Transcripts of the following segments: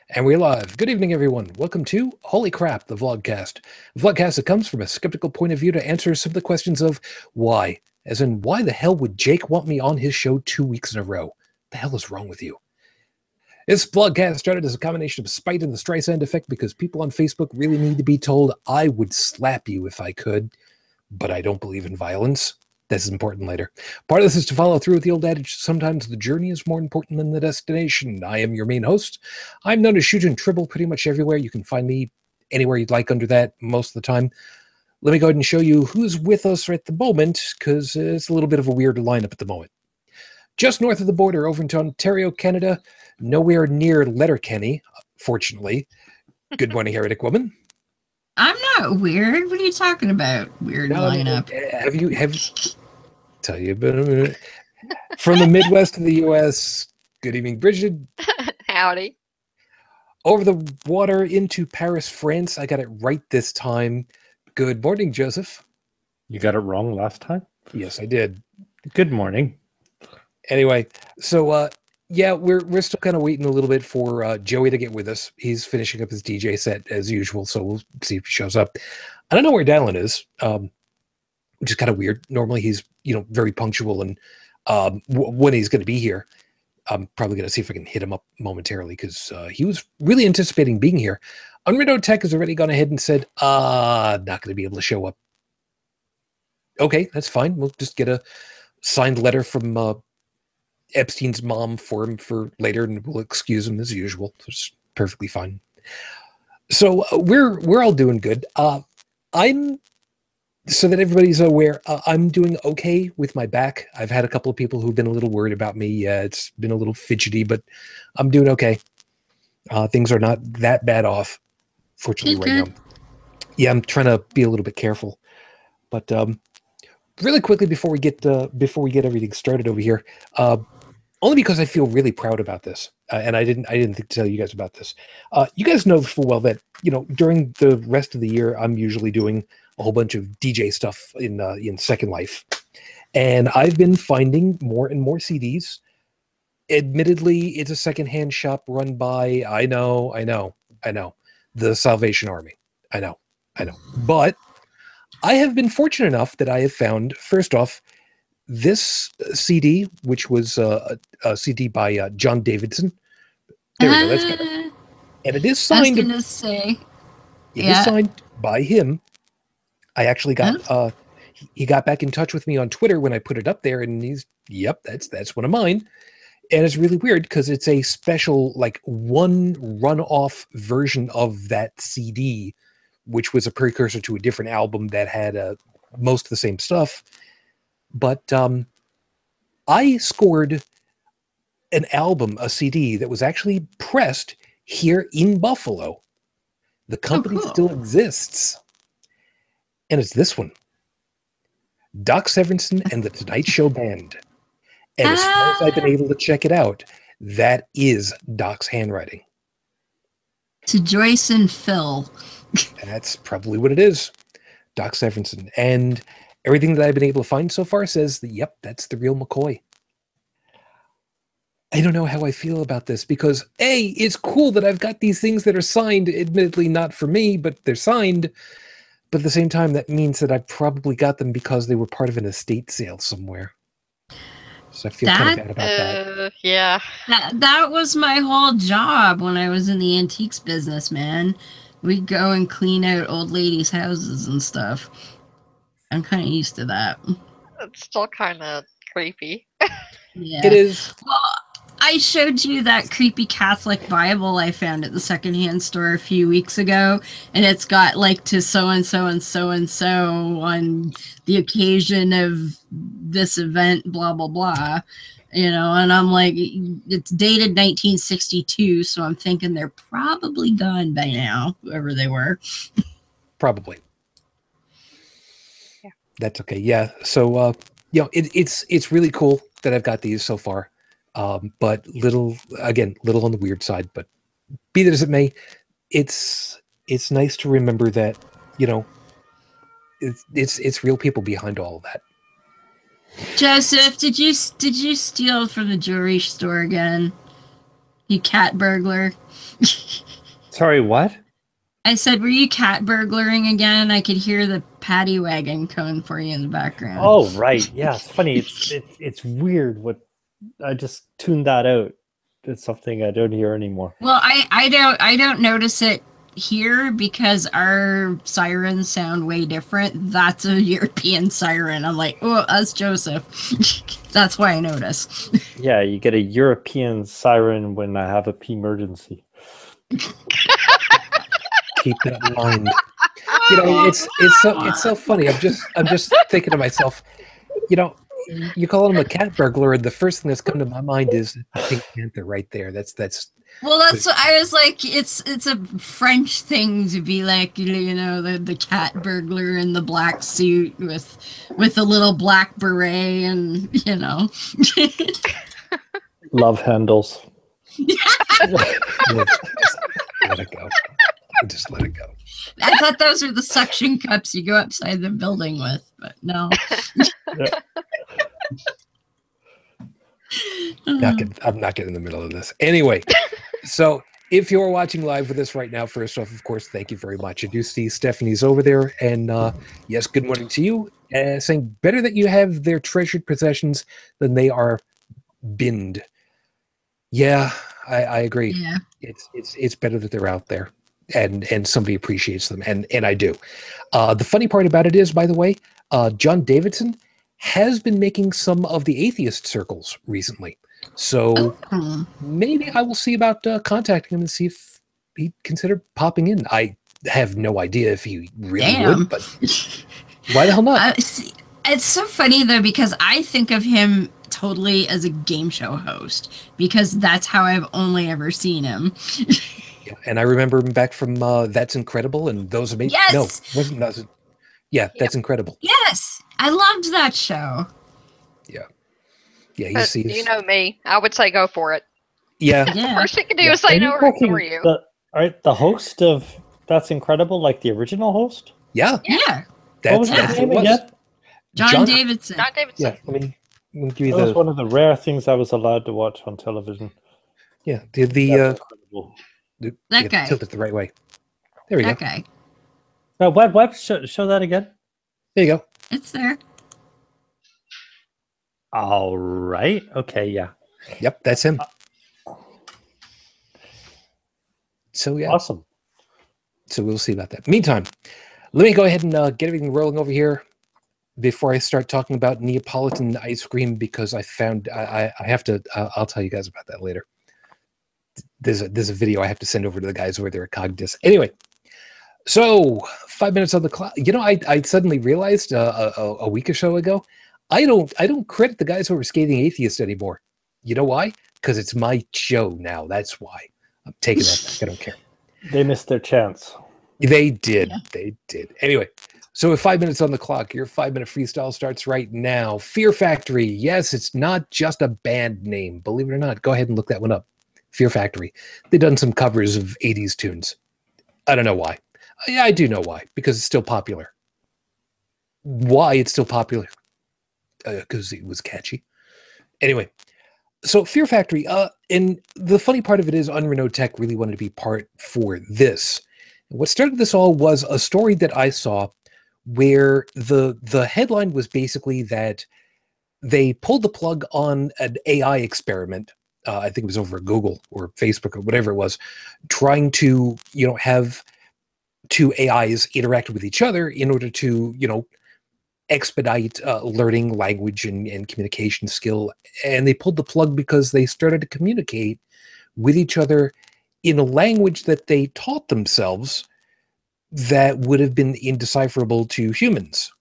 And we're live. Good evening, everyone. Welcome to Holy Crap, the Vlogcast. A vlogcast that comes from a skeptical point of view to answer some of the questions of why. As in, why the hell would Jake want me on his show 2 weeks in a row? What the hell is wrong with you? This vlogcast started as a combination of spite and the Streisand effect because people on Facebook really need to be told I would slap you if I could, but I don't believe in violence. This is important later. Part of this is to follow through with the old adage, sometimes the journey is more important than the destination. I am your main host. I'm known as Shujin Tribble pretty much everywhere. You can find me anywhere you'd like under that most of the time. Let me go ahead and show you who's with us at the moment, because it's a little bit of a weird lineup at the moment. Just north of the border, over into Ontario, Canada, nowhere near Letterkenny, fortunately. Good morning, Heretic Woman. I'm not weird. What are you talking about? Weird lineup. Have you tell you about from the Midwest of the U.S. Good evening, Brigid. Howdy. Over the water into Paris, France. I got it right this time. Good morning, Joseph. You got it wrong last time? Yes, I did. Good morning. Anyway, so yeah, we're still kind of waiting a little bit for Joey to get with us. He's finishing up his DJ set as usual, so we'll see if he shows up. I don't know where Dalan is, which is kind of weird. Normally he's, very punctual, and when he's going to be here, I'm probably going to see if I can hit him up momentarily because he was really anticipating being here. UnrenownedTech has already gone ahead and said, not going to be able to show up. Okay, that's fine. We'll just get a signed letter from Epstein's mom for him for later, and we'll excuse him as usual. It's perfectly fine. So we're all doing good. So that everybody's aware, I'm doing okay with my back. I've had a couple of people who've been a little worried about me. Yeah, it's been a little fidgety, but I'm doing okay. Things are not that bad off, fortunately, right now. Yeah, I'm trying to be a little bit careful. But really quickly before we get everything started over here, only because I feel really proud about this, and I didn't think to tell you guys about this. You guys know full well that during the rest of the year, I'm usually doing a whole bunch of DJ stuff in Second Life, and I've been finding more and more CDs. Admittedly, it's a secondhand shop run by I know the Salvation Army. I know, but I have been fortunate enough that I have found, first off, this CD, which was a CD by John Davidson. There we go. That's better. And it is signed. I was gonna say, it is signed by him. I actually got he got back in touch with me on Twitter when I put it up there, and he's that's one of mine. And it's really weird because it's a special, like, one runoff version of that CD, which was a precursor to a different album that had most of the same stuff. But I scored an album, a CD, that was actually pressed here in Buffalo. The company still exists. And it's this one. Doc Severinsen and the Tonight Show Band. And as far as I've been able to check it out, that is Doc's handwriting. To Joyce and Phil. That's probably what it is. Doc Severinsen. And everything that I've been able to find so far says that, yep, that's the real McCoy. I don't know how I feel about this because, A, it's cool that I've got these things that are signed, admittedly not for me, but they're signed. But at the same time, that means that I probably got them because they were part of an estate sale somewhere. So I feel kind of bad about that. Yeah. That was my whole job when I was in the antiques business, man. We'd go and clean out old ladies' houses and stuff. I'm kind of used to that. It's still kind of creepy. Yeah. It is. Well, I showed you that creepy Catholic Bible I found at the secondhand store a few weeks ago, and it's got like to so-and-so and so-and-so on the occasion of this event, blah, blah, blah. And I'm like, it's dated 1962, so I'm thinking they're probably gone by now, whoever they were. Probably. Yeah. That's okay. Yeah. So, it's really cool that I've got these so far. But little on the weird side, but be that as it may, it's nice to remember that, it's real people behind all of that. Joseph, did you steal from the jewelry store again? You cat burglar. Sorry, what? I said, were you cat burglaring again? I could hear the paddy wagon coming for you in the background. Oh, right. Yeah, it's funny. It's weird what I just tuned that out. It's something I don't hear anymore. Well, I don't notice it here because our sirens sound way different. That's a European siren. I'm like, oh, that's Joseph. That's why I notice. Yeah, you get a European siren when I have a P-emergency. Keep that in mind. You know, it's so funny. I'm just thinking to myself, you know, you call him a cat burglar, and the first thing that's come to my mind is Pink Panther right there. That's Well, that's what I was like. It's a French thing to be like, you know, the cat burglar in the black suit with a little black beret, and you know. Love handles. let it go. Just let it go. I thought those were the suction cups you go upside the building with, but no. I'm not getting in the middle of this. Anyway, so if you're watching live with us right now, first off, of course, thank you very much. I do see Stephanie's over there, and yes, good morning to you. Saying better that you have their treasured possessions than they are binned. Yeah, I agree. Yeah. It's better that they're out there and somebody appreciates them, and I do. The funny part about it is, by the way, John Davidson has been making some of the atheist circles recently. So maybe I will see about contacting him and see if he'd consider popping in. I have no idea if he really would, but why the hell not? It's so funny, though, because I think of him totally as a game show host, because that's how I've only ever seen him. Yeah, and I remember him back from That's Incredible and Those Amazing. Yes! No, wasn't. Yeah, That's Incredible. Yes, I loved that show. Yeah, he's You know me. I would say go for it. yeah. First thing you can do is say no or ignore you. The host of That's Incredible, like the original host? Yeah. What was That's his it name was. again? John Davidson. John Davidson. Yeah, let me give you That was one of the rare things I was allowed to watch on television. the That's incredible. That guy. Tilt it the right way. There we That go. guy. Web, show that again. There you go. It's there. All right. Okay, yeah. Yep, that's him. So yeah. Awesome. So we'll see about that. Meantime, let me go ahead and get everything rolling over here before I start talking about Neapolitan ice cream, because I found I have to. I'll tell you guys about that later. There's a video I have to send over to the guys over there at Cogdis. Anyway, so 5 minutes on the clock. You know, I suddenly realized a week or so ago, I don't credit the guys who are Scathing Atheists anymore. You know why? Because it's my show now. That's why I'm taking that back. I don't care. They missed their chance. They did. Yeah. They did. Anyway, so with 5 minutes on the clock, your 5-minute freestyle starts right now. Fear Factory. Yes, it's not just a band name. Believe it or not. Go ahead and look that one up. Fear Factory. They've done some covers of 80s tunes. I don't know why. I do know why. Because it's still popular. Why it's still popular? Because it was catchy. Anyway, so Fear Factory. And the funny part of it is UnrenownedTech really wanted to be part for this. What started this all was a story that I saw where the headline was basically that they pulled the plug on an AI experiment. I think it was over at Google or Facebook or whatever it was, trying to, have two AIs interact with each other in order to, expedite learning language and communication skill. And they pulled the plug because they started to communicate with each other in a language that they taught themselves that would have been indecipherable to humans.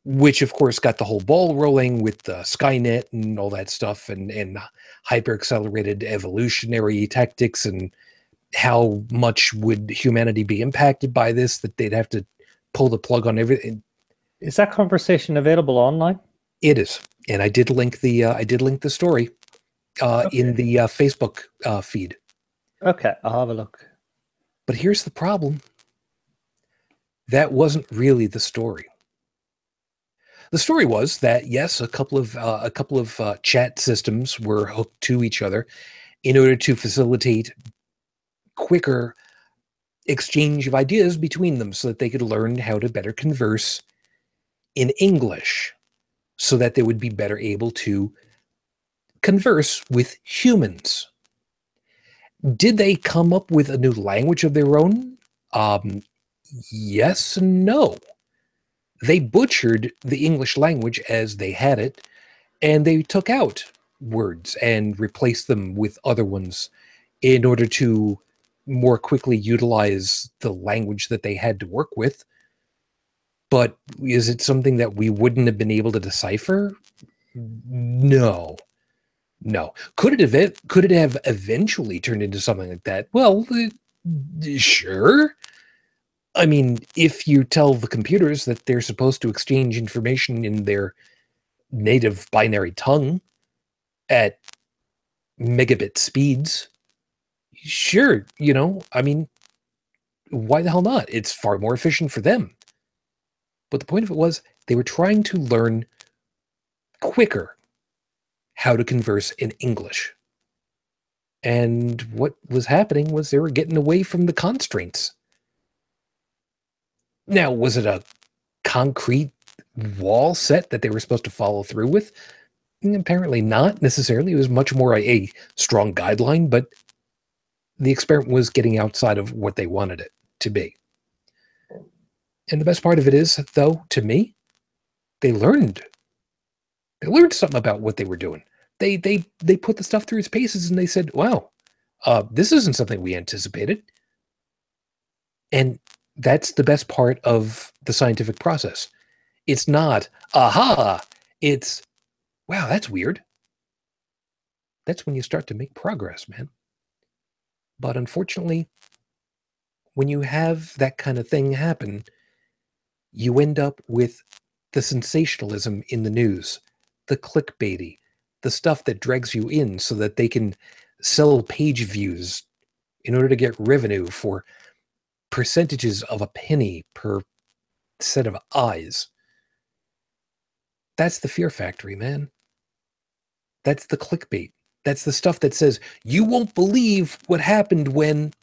Which, of course, got the whole ball rolling with Skynet and all that stuff and hyper-accelerated evolutionary tactics and how much would humanity be impacted by this, that they'd have to pull the plug on everything. Is that conversation available online? It is. And I did link the story in the Facebook feed. Okay, I'll have a look. But here's the problem. That wasn't really the story. The story was that, yes, a couple of chat systems were hooked to each other, in order to facilitate quicker exchange of ideas between them so that they could learn how to better converse in English, so that they would be better able to converse with humans. Did they come up with a new language of their own? Yes and no. They butchered the English language as they had it, and they took out words and replaced them with other ones in order to more quickly utilize the language that they had to work with. But is it something that we wouldn't have been able to decipher? No. Could it have eventually turned into something like that? Well, sure. I mean, if you tell the computers that they're supposed to exchange information in their native binary tongue at megabit speeds, sure, I mean, why the hell not? It's far more efficient for them. But the point of it was they were trying to learn quicker how to converse in English. And what was happening was they were getting away from the constraints. Now, was it a concrete wall set that they were supposed to follow through with? Apparently not necessarily. It was much more a strong guideline, but the experiment was getting outside of what they wanted it to be. And the best part of it is, though, to me, they learned something about what they were doing. They put the stuff through its paces and they said, wow, this isn't something we anticipated. And that's the best part of the scientific process. It's not, aha, it's, wow, that's weird. That's when you start to make progress, man. But unfortunately, when you have that kind of thing happen, you end up with the sensationalism in the news, the clickbaity, the stuff that drags you in so that they can sell page views in order to get revenue for percentages of a penny per set of eyes. That's the fear factory, man. That's the clickbait. That's the stuff that says, you won't believe what happened when...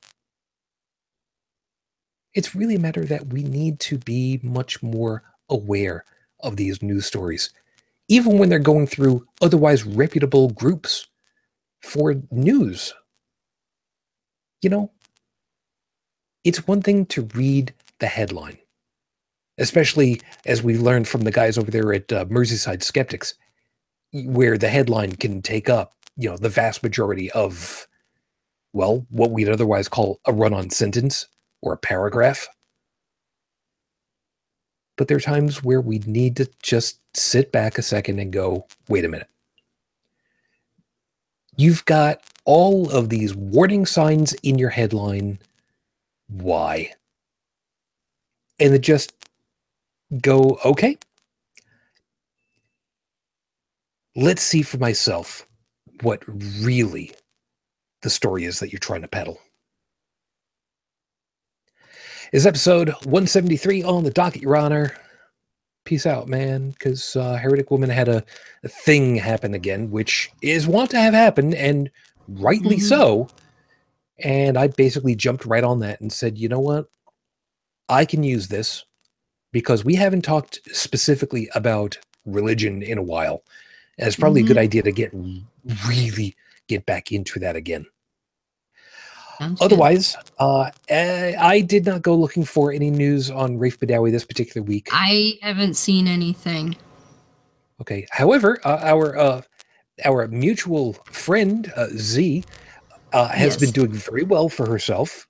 It's really a matter that we need to be much more aware of these news stories, even when they're going through otherwise reputable groups for news. It's one thing to read the headline, especially as we learned from the guys over there at Merseyside Skeptics, where the headline can take up, the vast majority of, well, what we'd otherwise call a run-on sentence or a paragraph. But there are times where we need to just sit back a second and go, wait a minute. You've got all of these warning signs in your headline. Why? And then just go, okay, let's see for myself what really the story is that you're trying to peddle. Is episode 173 on the docket, Your Honor. Peace out, man, because Heretic Woman had a thing happen again, which is wont to have happened, and rightly so. And I basically jumped right on that and said, you know what? I can use this because we haven't talked specifically about religion in a while. And it's probably a good idea to really get back into that again. Otherwise, I did not go looking for any news on Rafe Badawi this particular week. I haven't seen anything. Okay. However, our mutual friend, Z, has been doing very well for herself.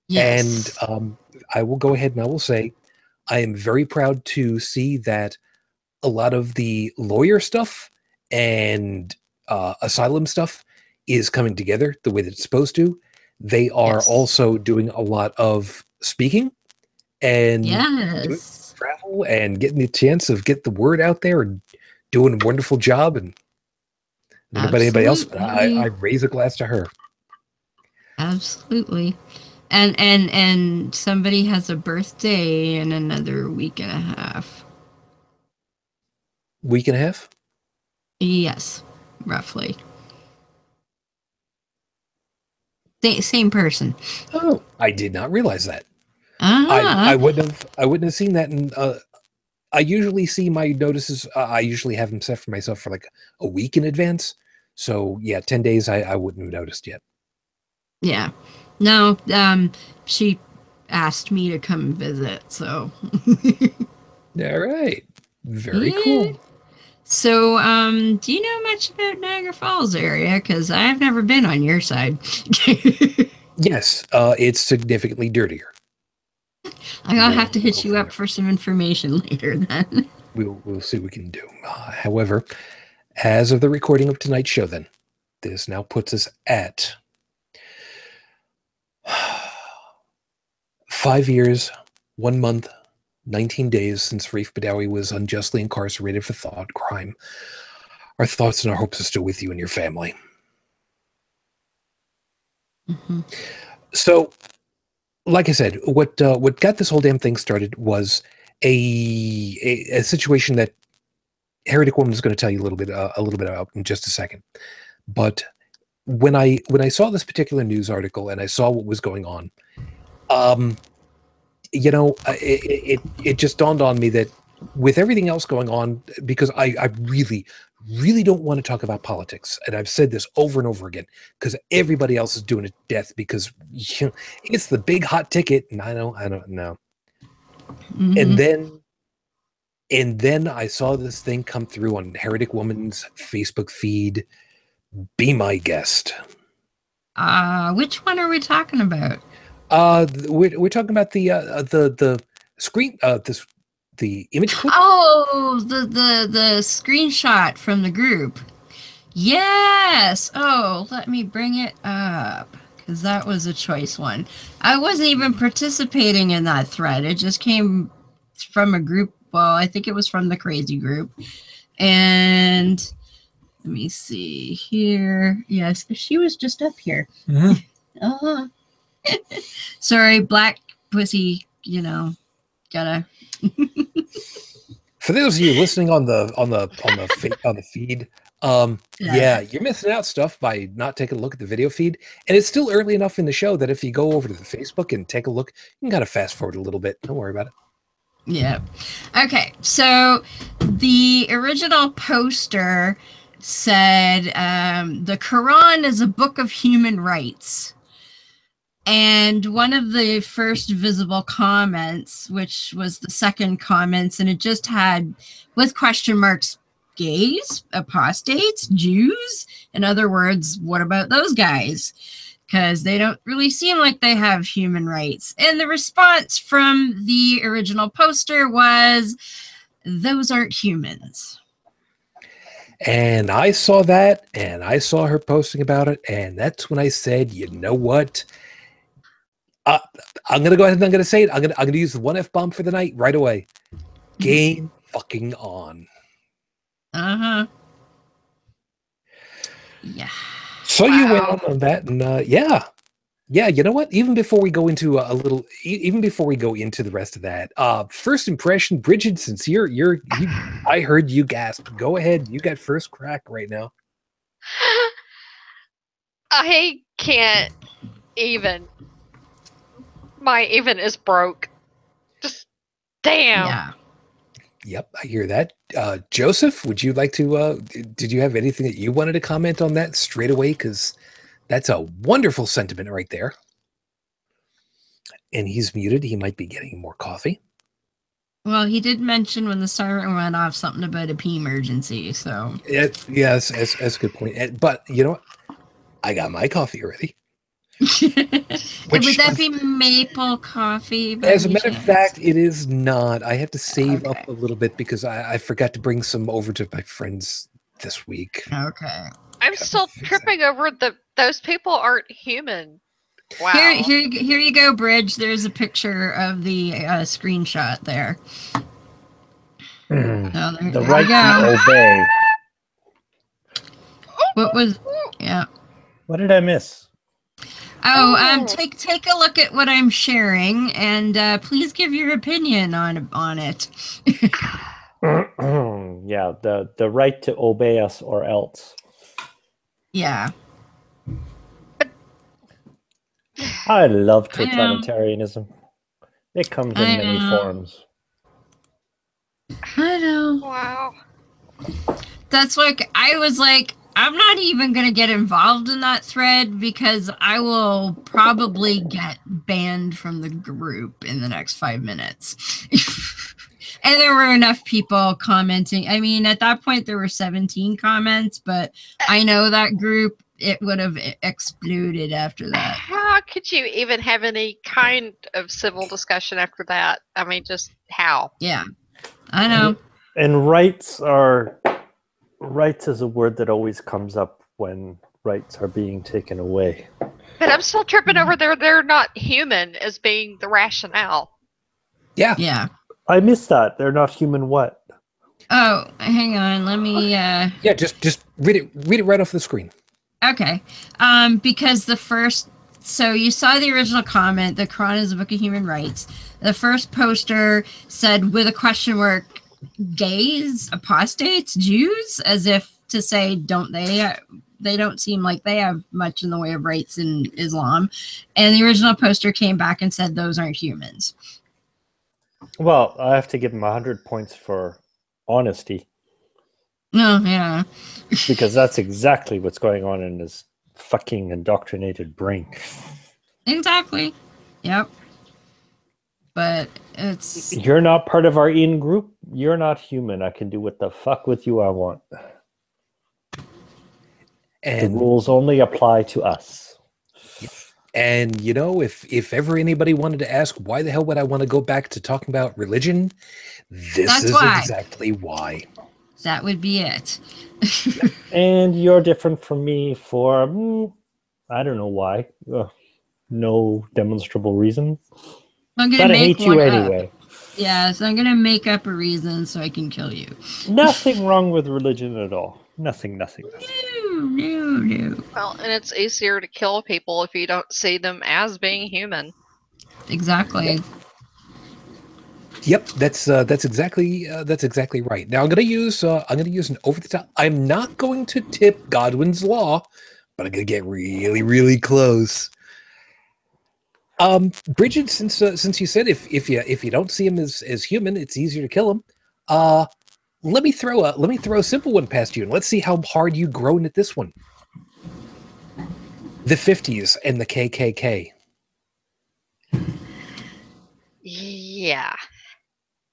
Yes. And I will go ahead and I will say, I am very proud to see that a lot of the lawyer stuff and asylum stuff is coming together the way that it's supposed to. They are also doing a lot of speaking and doing travel and getting the chance of get the word out there and doing a wonderful job. And I don't know about anybody else, but I raise a glass to her. Absolutely. And somebody has a birthday in another week and a half. Week and a half? Yes, roughly. Same person. Oh, I did not realize that. Ah. I wouldn't have seen that. And I usually see my notices. I usually have them set for myself for like a week in advance. So yeah, 10 days. I wouldn't have noticed yet. Yeah. No. She asked me to come visit. So. All right. Very Yeah. cool. So, do you know much about Niagara Falls area? Because I've never been on your side. Yes, it's significantly dirtier. I'll have to hit you up for some information later then. We'll see what we can do. However, as of the recording of tonight's show, then, this now puts us at 5 years, 1 month, 19 days since Raif Badawi was unjustly incarcerated for thought crime. Our thoughts and our hopes are still with you and your family. Mm-hmm. So, like I said, what got this whole damn thing started was a situation that Heretic Woman is going to tell you a little bit about in just a second. But when I saw this particular news article and I saw what was going on, it just dawned on me that with everything else going on, because I really don't want to talk about politics, and I've said this over and over again, because everybody else is doing it to death because it's the big hot ticket, and I don't know. Mm-hmm. And then I saw this thing come through on Heretic Woman's Facebook feed. Be my guest. Which one are we talking about? We're talking about the screen, the image clip. Oh, the screenshot from the group. Yes. Oh, let me bring it up because that was a choice one. I wasn't even participating in that thread. It just came from a group. Well, I think it was from the crazy group. And let me see here. Yes, she was just up here. Mm-hmm. Sorry, black pussy, gotta. For those of you listening on the feed, yeah, you're missing out stuff by not taking a look at the video feed. And it's still early enough in the show that if you go over to the Facebook and take a look, you can kind of fast forward a little bit. Don't worry about it. Yeah. Okay. So the original poster said the Quran is a book of human rights. And one of the first visible comments, which was the second comments, and it just had with question marks, gays, apostates, Jews. In other words, what about those guys? Because they don't really seem like they have human rights. And the response from the original poster was, those aren't humans. And I saw that, and I saw her posting about it, and that's when I said, you know what? I'm gonna go ahead and I'm gonna say it. I'm gonna use the one F-bomb for the night right away. Game fucking on. Uh-huh. Yeah. So you went on that, and yeah. You know what? Even before we go into even before we go into the rest of that, first impression, Brigid, since I heard you gasp. Go ahead, you got first crack right now. I can't even. My even is broke. Just damn. Yeah. Yep, I hear that. Joseph, would you like to? Did you have anything that you wanted to comment on that straight away? Because that's a wonderful sentiment right there. And he's muted. He might be getting more coffee. Well, he did mention when the siren went off something about a pee emergency. So yes, that's a good point. But you know what? I got my coffee already. Would that be maple coffee? As a matter of fact, it is not. I have to save up a little bit because I forgot to bring some over to my friends this week. Okay. I'm still tripping over those people aren't human. Wow. Here you go, Bridge. There's a picture of the screenshot there. The right to obey. What was? Yeah. What did I miss? Oh, take a look at what I'm sharing, and please give your opinion on it. Yeah, the right to obey us or else. Yeah. I love I know. totalitarianism. It comes in I many know. forms. I know. Wow. That's like, I was like, I'm not even going to get involved in that thread because I will probably get banned from the group in the next 5 minutes. And there were enough people commenting. I mean, at that point, there were 17 comments, but I know that group, it would have exploded after that. How could you even have any kind of civil discussion after that? I mean, just how? Yeah, I know. And rights is a word that always comes up when rights are being taken away. But I'm still tripping over they're not human as being the rationale. Yeah. Yeah. I missed that. They're not human what? Oh, hang on. Let me, Yeah, just read it right off the screen. Okay. Because the first, so you saw the original comment, the Quran is a book of human rights. The first poster said with a question mark, gays, apostates, Jews, as if to say, don't they don't seem like they have much in the way of rights in Islam. And the original poster came back and said, those aren't humans. Well, I have to give him 100 points for honesty. Oh, yeah. Because that's exactly what's going on in his fucking indoctrinated brain. Exactly. Yep. But it's... You're not part of our in-group. You're not human. I can do what the fuck with you I want. And the rules only apply to us. And, you know, if ever anybody wanted to ask why the hell would I want to go back to talking about religion, this is why. exactly why. That would be it. And you're different from me for, I don't know why. No demonstrable reason. I'm going But to I make hate you one anyway. up. Yeah, so I'm going to make up a reason so I can kill you. Nothing wrong with religion at all. Nothing. No. Well, and it's easier to kill people if you don't see them as being human. Exactly. Yep, that's exactly right. Now I'm gonna use an over the top. I'm not going to tip Godwin's law, but I'm gonna get really, really close. Brigid, since you said if you don't see him as human, it's easier to kill him. Let me throw a simple one past you, and let's see how hard you groan at this one. The 50s and the KKK. Yeah.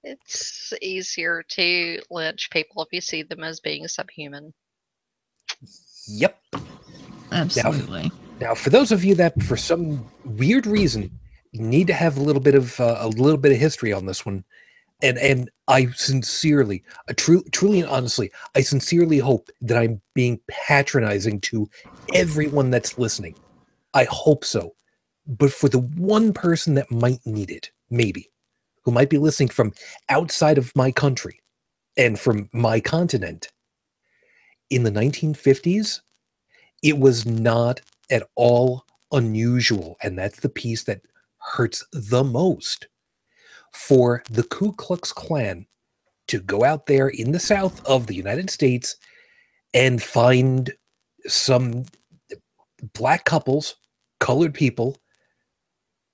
It's easier to lynch people if you see them as being subhuman. Yep. Absolutely. Now, for those of you that, for some weird reason, need to have a little bit of history on this one, and I sincerely, truly and honestly, I sincerely hope that I'm being patronizing to everyone that's listening. I hope so. But for the one person that might need it, maybe, who might be listening from outside of my country and from my continent, in the 1950s, it was not at all unusual, and that's the piece that hurts the most, for the Ku Klux Klan to go out there in the South of the United States and find some black couples, colored people.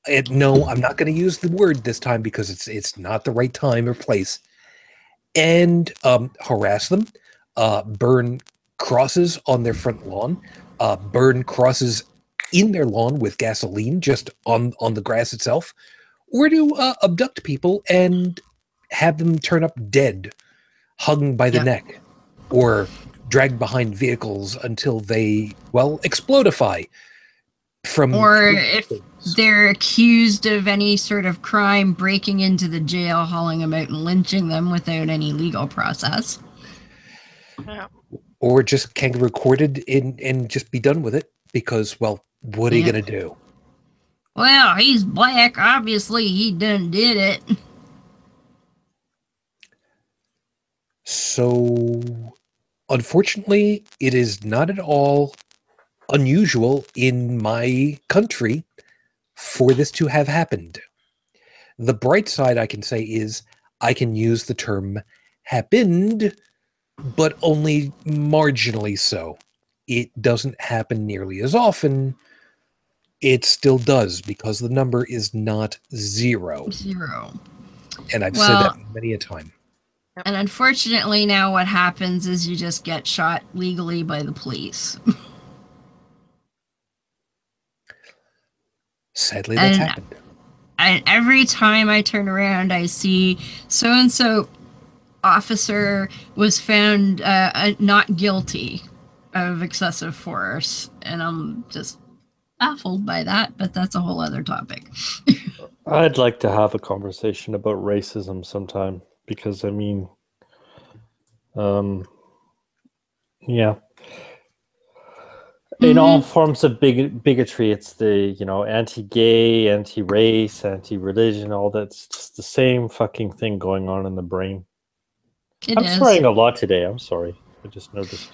And no, I'm not going to use the word this time because it's not the right time or place. And harass them, burn crosses on their front lawn, burn crosses in their lawn with gasoline just on the grass itself, or to abduct people and have them turn up dead, hung by the neck, or dragged behind vehicles until they, well, explodify. Or if they're accused of any sort of crime, breaking into the jail, hauling them out and lynching them without any legal process. Yeah. Or just kangaroo courted and just be done with it because, well, what are you going to do? Well, he's black. Obviously, he done did it. So, unfortunately, it is not at all unusual in my country for this to have happened. The bright side I can say is I can use the term happened, but only marginally so. It doesn't happen nearly as often. It still does, because the number is not 0. 0. And I've said that many a time. And unfortunately now what happens is you just get shot legally by the police. Sadly, that's happened. And every time I turn around, I see so-and-so officer was found not guilty of excessive force. And I'm just baffled by that, but that's a whole other topic. I'd like to have a conversation about racism sometime, because I mean, yeah. In all forms of bigotry, it's the, you know, anti-gay, anti-race, anti-religion, all that's just the same fucking thing going on in the brain. I'm swearing a lot today. I'm sorry. I just noticed.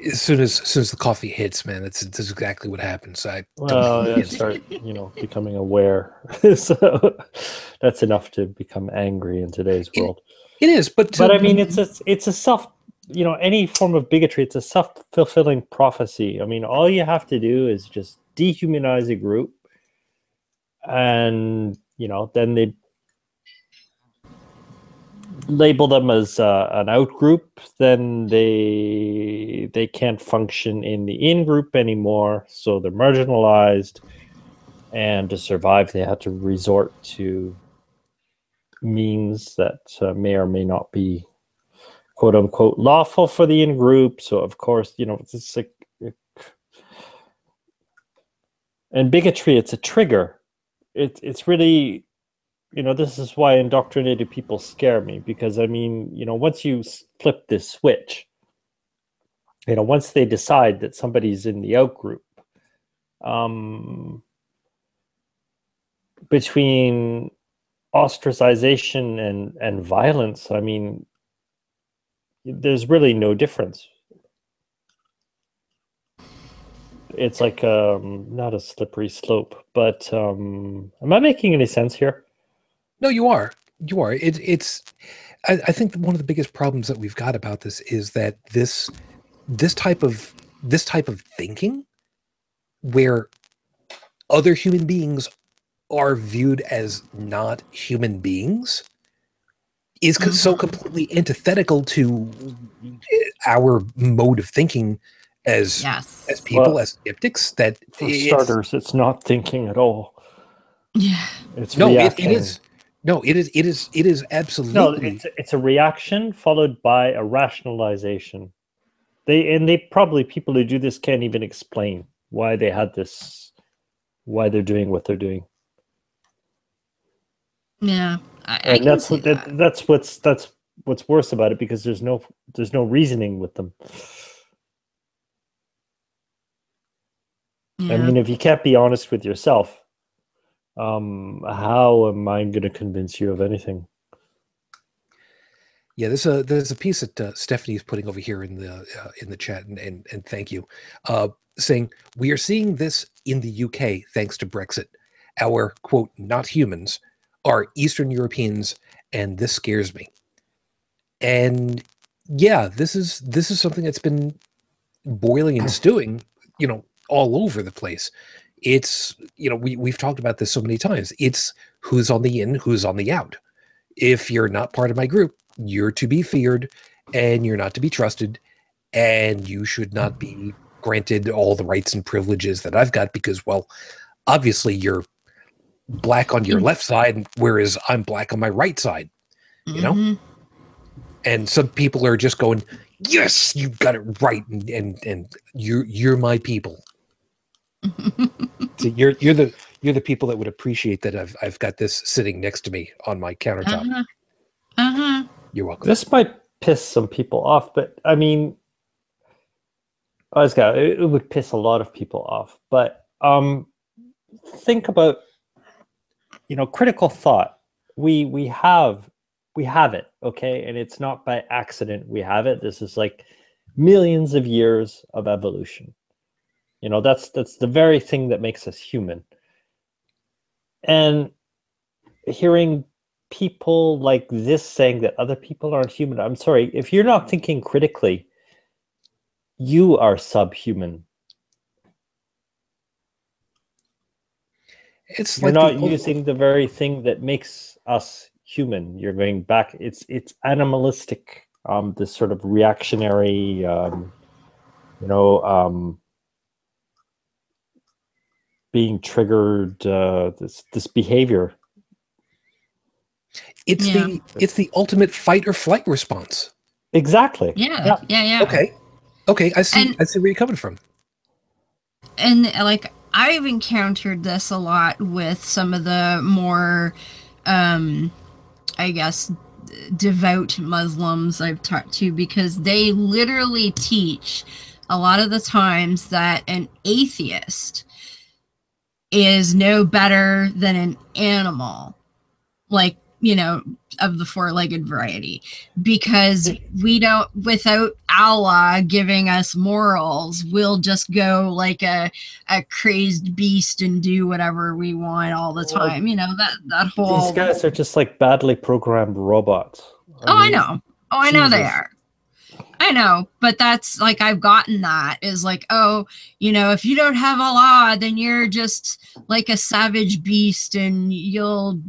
As soon as the coffee hits, man, that's exactly what happens. I start, you know, becoming aware. So that's enough to become angry in today's world. It is, but I mean, it's a self, you know, any form of bigotry, it's a self-fulfilling prophecy. I mean, all you have to do is just dehumanize a group, and, you know, then they label them as an out group, then they can't function in the in group anymore, so they're marginalized, and to survive they have to resort to means that may or may not be quote unquote lawful for the in group. So of course, you know, it's like, and bigotry, it's a trigger. It's really, you know, this is why indoctrinated people scare me, because I mean, you know, once you flip this switch, you know, once they decide that somebody's in the out group, between ostracization and violence, I mean, there's really no difference. It's like not a slippery slope, but am I making any sense here? No, you are. You are. It's. I think that one of the biggest problems that we've got about this is that this type of thinking, where other human beings are viewed as not human beings, is so completely antithetical to our mode of thinking as people, as skeptics, that for starters, it's not thinking at all. Yeah, it's no, reacting. it is. No, it is absolutely. No, it's a reaction followed by a rationalization. They probably, people who do this can't even explain why they had this, why they're doing what they're doing. Yeah, and that's what's worse about it, because there's no reasoning with them. Yeah. I mean, if you can't be honest with yourself, how am I going to convince you of anything? Yeah, there's a piece that Stephanie's putting over here in the chat, and thank you, saying we are seeing this in the UK thanks to Brexit. Our quote not humans are Eastern Europeans, and this scares me. And yeah, this is something that's been boiling and stewing, you know, all over the place. It's, you know, we've talked about this so many times. It's who's on the in, who's on the out. If you're not part of my group, you're to be feared, and you're not to be trusted, and you should not be granted all the rights and privileges that I've got, because, well, obviously you're black on your left side, whereas I'm black on my right side, you know? And some people are just going, yes, you got it right, and you're my people. So you're the people that would appreciate that I've got this sitting next to me on my countertop. You're welcome. This might piss some people off, but I mean, it would piss a lot of people off. But think about, you know, critical thought. We have it, okay, and it's not by accident we have it. This is like millions of years of evolution. You know, that's the very thing that makes us human. And hearing people like this saying that other people aren't human, I'm sorry, if you're not thinking critically, you are subhuman. It's You're like not using the very thing that makes us human. You're going back. It's animalistic. This sort of reactionary, being triggered. This behavior. it's the ultimate fight or flight response. Exactly. Yeah. Okay. I see where you're coming from. And like I've encountered this a lot with some of the more, I guess, devout Muslims I've talked to, because they literally teach a lot of the times that an atheist is no better than an animal, like, of the four-legged variety, because we don't, without Allah giving us morals, we'll just go like a crazed beast and do whatever we want all the time. That whole... These guys are just like badly programmed robots. I know. I know they Jesus. are. I know, but that's like, I've gotten that is like, if you don't have Allah, then you're just like a savage beast, and you'll,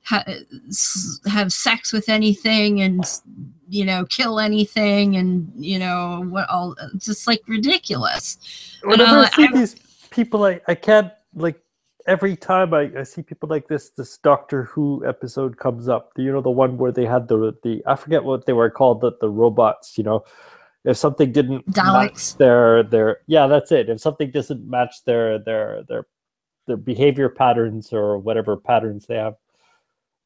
have sex with anything, and kill anything, and what all, just like ridiculous. Whenever I see these people, I can't, like, every time I see people like this Doctor Who episode comes up, the one where they had the I forget what they were called, the robots, if something didn't Daleks. match their yeah, that's it. If something doesn't match their behavior patterns or whatever patterns they have,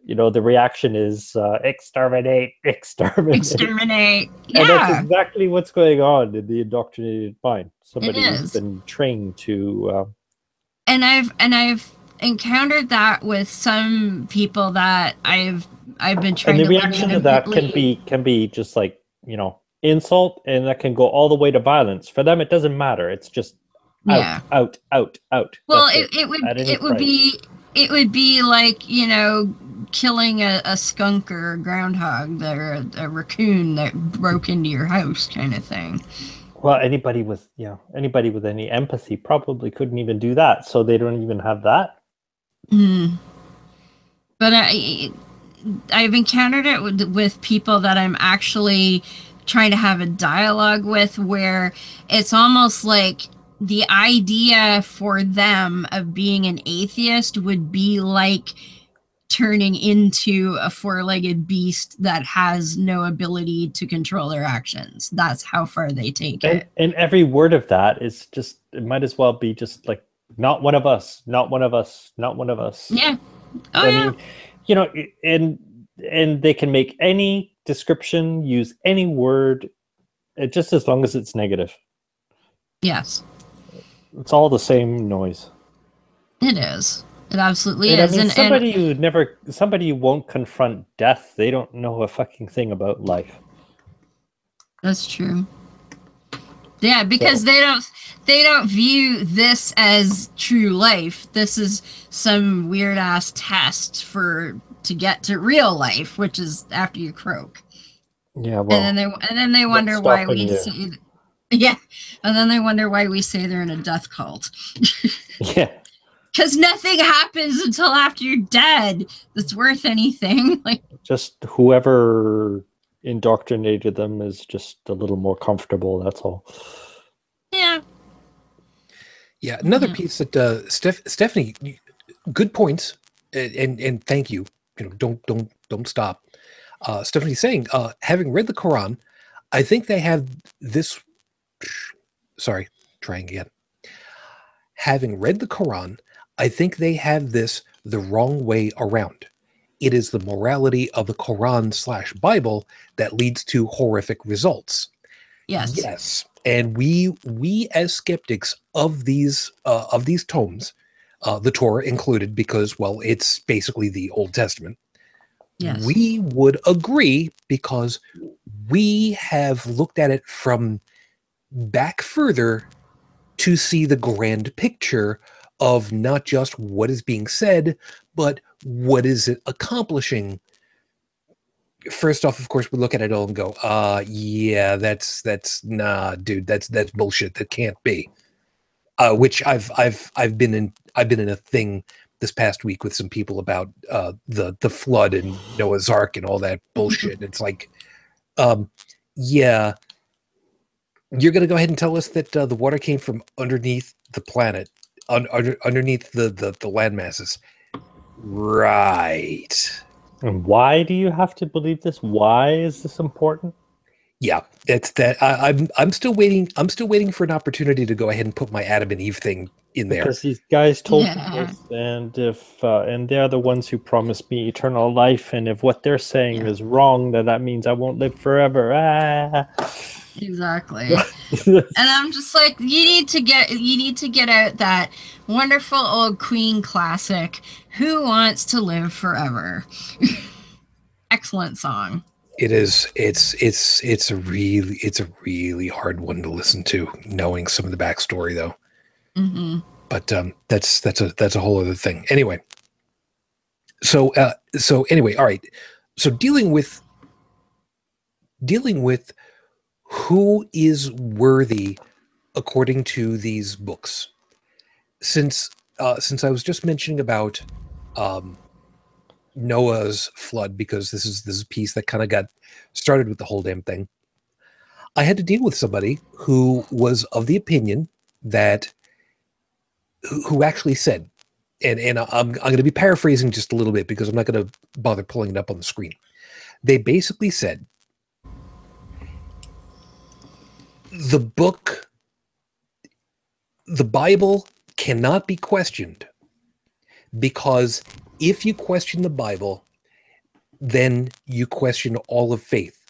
the reaction is exterminate. Exterminate. Yeah. And that's exactly what's going on in the indoctrinated mind. Somebody who's been trained to And I've encountered that with some people that I've been trying to... And the reaction to that can be just like, insult, and that can go all the way to violence. For them, it doesn't matter. It's just out. Well, it would be like, killing a skunk or a groundhog or a raccoon that broke into your house, kind of thing. Well, anybody with any empathy probably couldn't even do that, so they don't even have that. But I've encountered it with people that I'm actually trying to have a dialogue with, where it's almost like the idea for them of being an atheist would be like turning into a four-legged beast that has no ability to control their actions. That's how far they take it. And every word of that is just, it might as well be just like, not one of us, not one of us, not one of us. Yeah. I mean, and they can make any description, use any word, just as long as it's negative. Yes. It's all the same noise. It is. It absolutely is. I mean, somebody who won't confront death, they don't know a fucking thing about life. That's true. Yeah, because they don't view this as true life. This is some weird ass test to get to real life, which is after you croak. Yeah, well, and then they wonder why we say, yeah, and then they wonder why we say they're in a death cult. Yeah. Because nothing happens until after you're dead that's worth anything. Like, just whoever indoctrinated them is just a little more comfortable. That's all. Yeah. Yeah. Another piece that Stephanie, good points, and thank you. Don't stop. Stephanie's saying, having read the Quran, I think they have this. Sorry, trying again. Having read the Quran, I think they have this the wrong way around. It is the morality of the Quran/Bible that leads to horrific results. Yes. And we as skeptics of these tomes, the Torah included, because, well, it's basically the Old Testament. Yes. We would agree, because we have looked at it from back further to see the grand picture of not just what is being said, but what is it accomplishing. First off, of course, we look at it all and go, yeah, that's nah, dude, that's bullshit. That can't be. which I've been in a thing this past week with some people about the flood and Noah's Ark and all that bullshit. It's like, yeah, you're going to go ahead and tell us that the water came from underneath the planet, underneath the land masses, right? And why do you have to believe this? Why is this important? Yeah, it's that I'm still waiting. I'm still waiting for an opportunity to go ahead and put my Adam and Eve thing in there. Because these guys told me this, and if and they're the ones who promised me eternal life, and if what they're saying is wrong, then that means I won't live forever. Exactly. And I'm just like, you need to get out that wonderful old Queen classic, "Who Wants to Live Forever?" Excellent song. It is. It's a really hard one to listen to, knowing some of the backstory, though. Mm-hmm. But that's a whole other thing. Anyway. So anyway, all right. So dealing with who is worthy according to these books. Since I was just mentioning about Noah's flood, because this is a piece that kind of got started with the whole damn thing. I had to deal with somebody who was of the opinion that who actually said, and I'm going to be paraphrasing just a little bit because I'm not going to bother pulling it up on the screen. They basically said the Bible cannot be questioned, because if you question the Bible, then you question all of faith.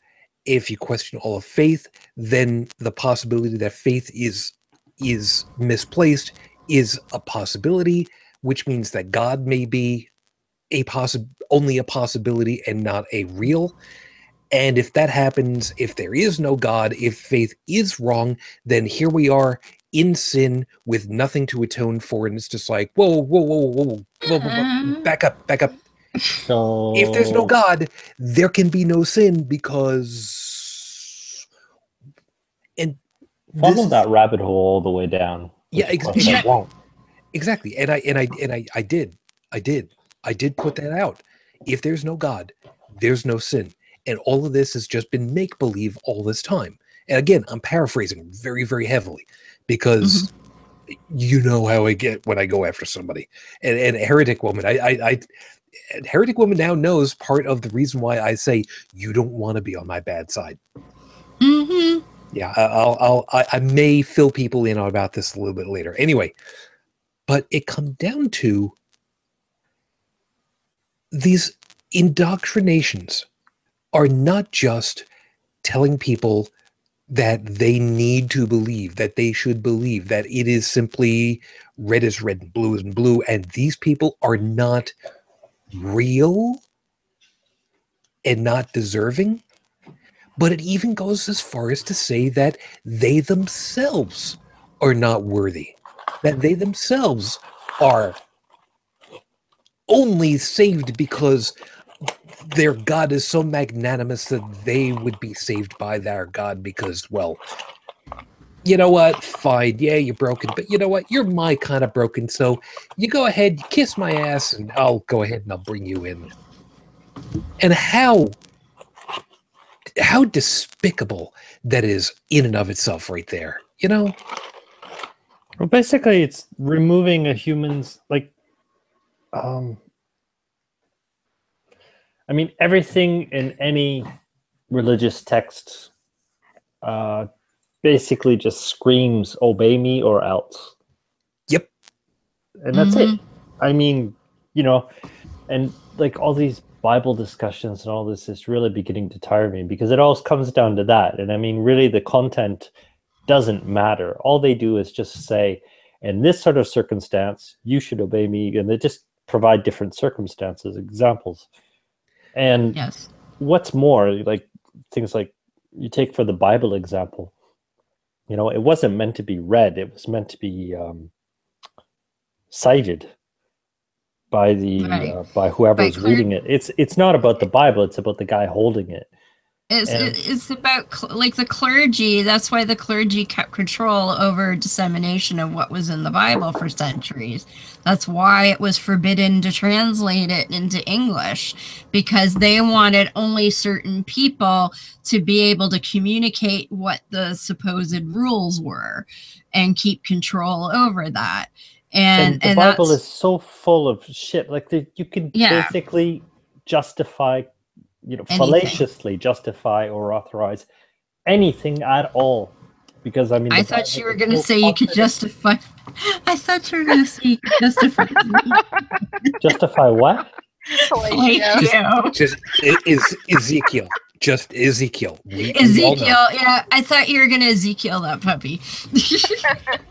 If you question all of faith, then the possibility that faith is misplaced is a possibility, which means that God may be only a possibility and not a real. And if that happens, if there is no God, if faith is wrong, then here we are in sin with nothing to atone for. And it's just like, whoa, back up. So If there's no God, there can be no sin, because... And follow that rabbit hole all the way down. Yeah, exactly. And I did put that out. If there's no God, there's no sin. And all of this has just been make-believe all this time. And again, I'm paraphrasing very, very heavily, because you know how I get when I go after somebody. And Heretic Woman, Heretic Woman now knows part of the reason why I say you don't want to be on my bad side. Mm-hmm. Yeah, I may fill people in on about this a little bit later. Anyway, but it comes down to these indoctrinations are not just telling people that they need to believe, that they should believe, that it is simply red is red and blue is blue, and these people are not real and not deserving. But it even goes as far as to say that they themselves are not worthy, that they themselves are only saved because their God is so magnanimous that they would be saved by their God because, well, you know what? Fine. Yeah, you're broken. But you know what? You're my kind of broken. So you go ahead, kiss my ass, and I'll go ahead and I'll bring you in. And how despicable that is in and of itself right there, you know? Well, basically, it's removing a human's, like, I mean, everything in any religious text basically just screams, obey me or else. Yep. And that's it. I mean, you know, and like all these Bible discussions and all this is really beginning to tire me, because it all comes down to that. And I mean, really, the content doesn't matter. All they do is just say, in this sort of circumstance, you should obey me. And they just provide different circumstances, examples. And yes, what's more, like things like you take for the Bible example, you know, it wasn't meant to be read. It was meant to be cited by the by whoever is reading it. It's not about the Bible. It's about the guy holding it. It's about like the clergy. That's why the clergy kept control over dissemination of what was in the Bible for centuries. That's why it was forbidden to translate it into English, because they wanted only certain people to be able to communicate what the supposed rules were and keep control over that. And the Bible is so full of shit. Like you can basically justify, fallaciously justify or authorize anything at all. Because I mean, I thought you were going to say you could justify. I thought you were going to say you could justify. Justify what? Just Ezekiel. Just Ezekiel. Ezekiel, yeah. I thought you were going to Ezekiel that puppy.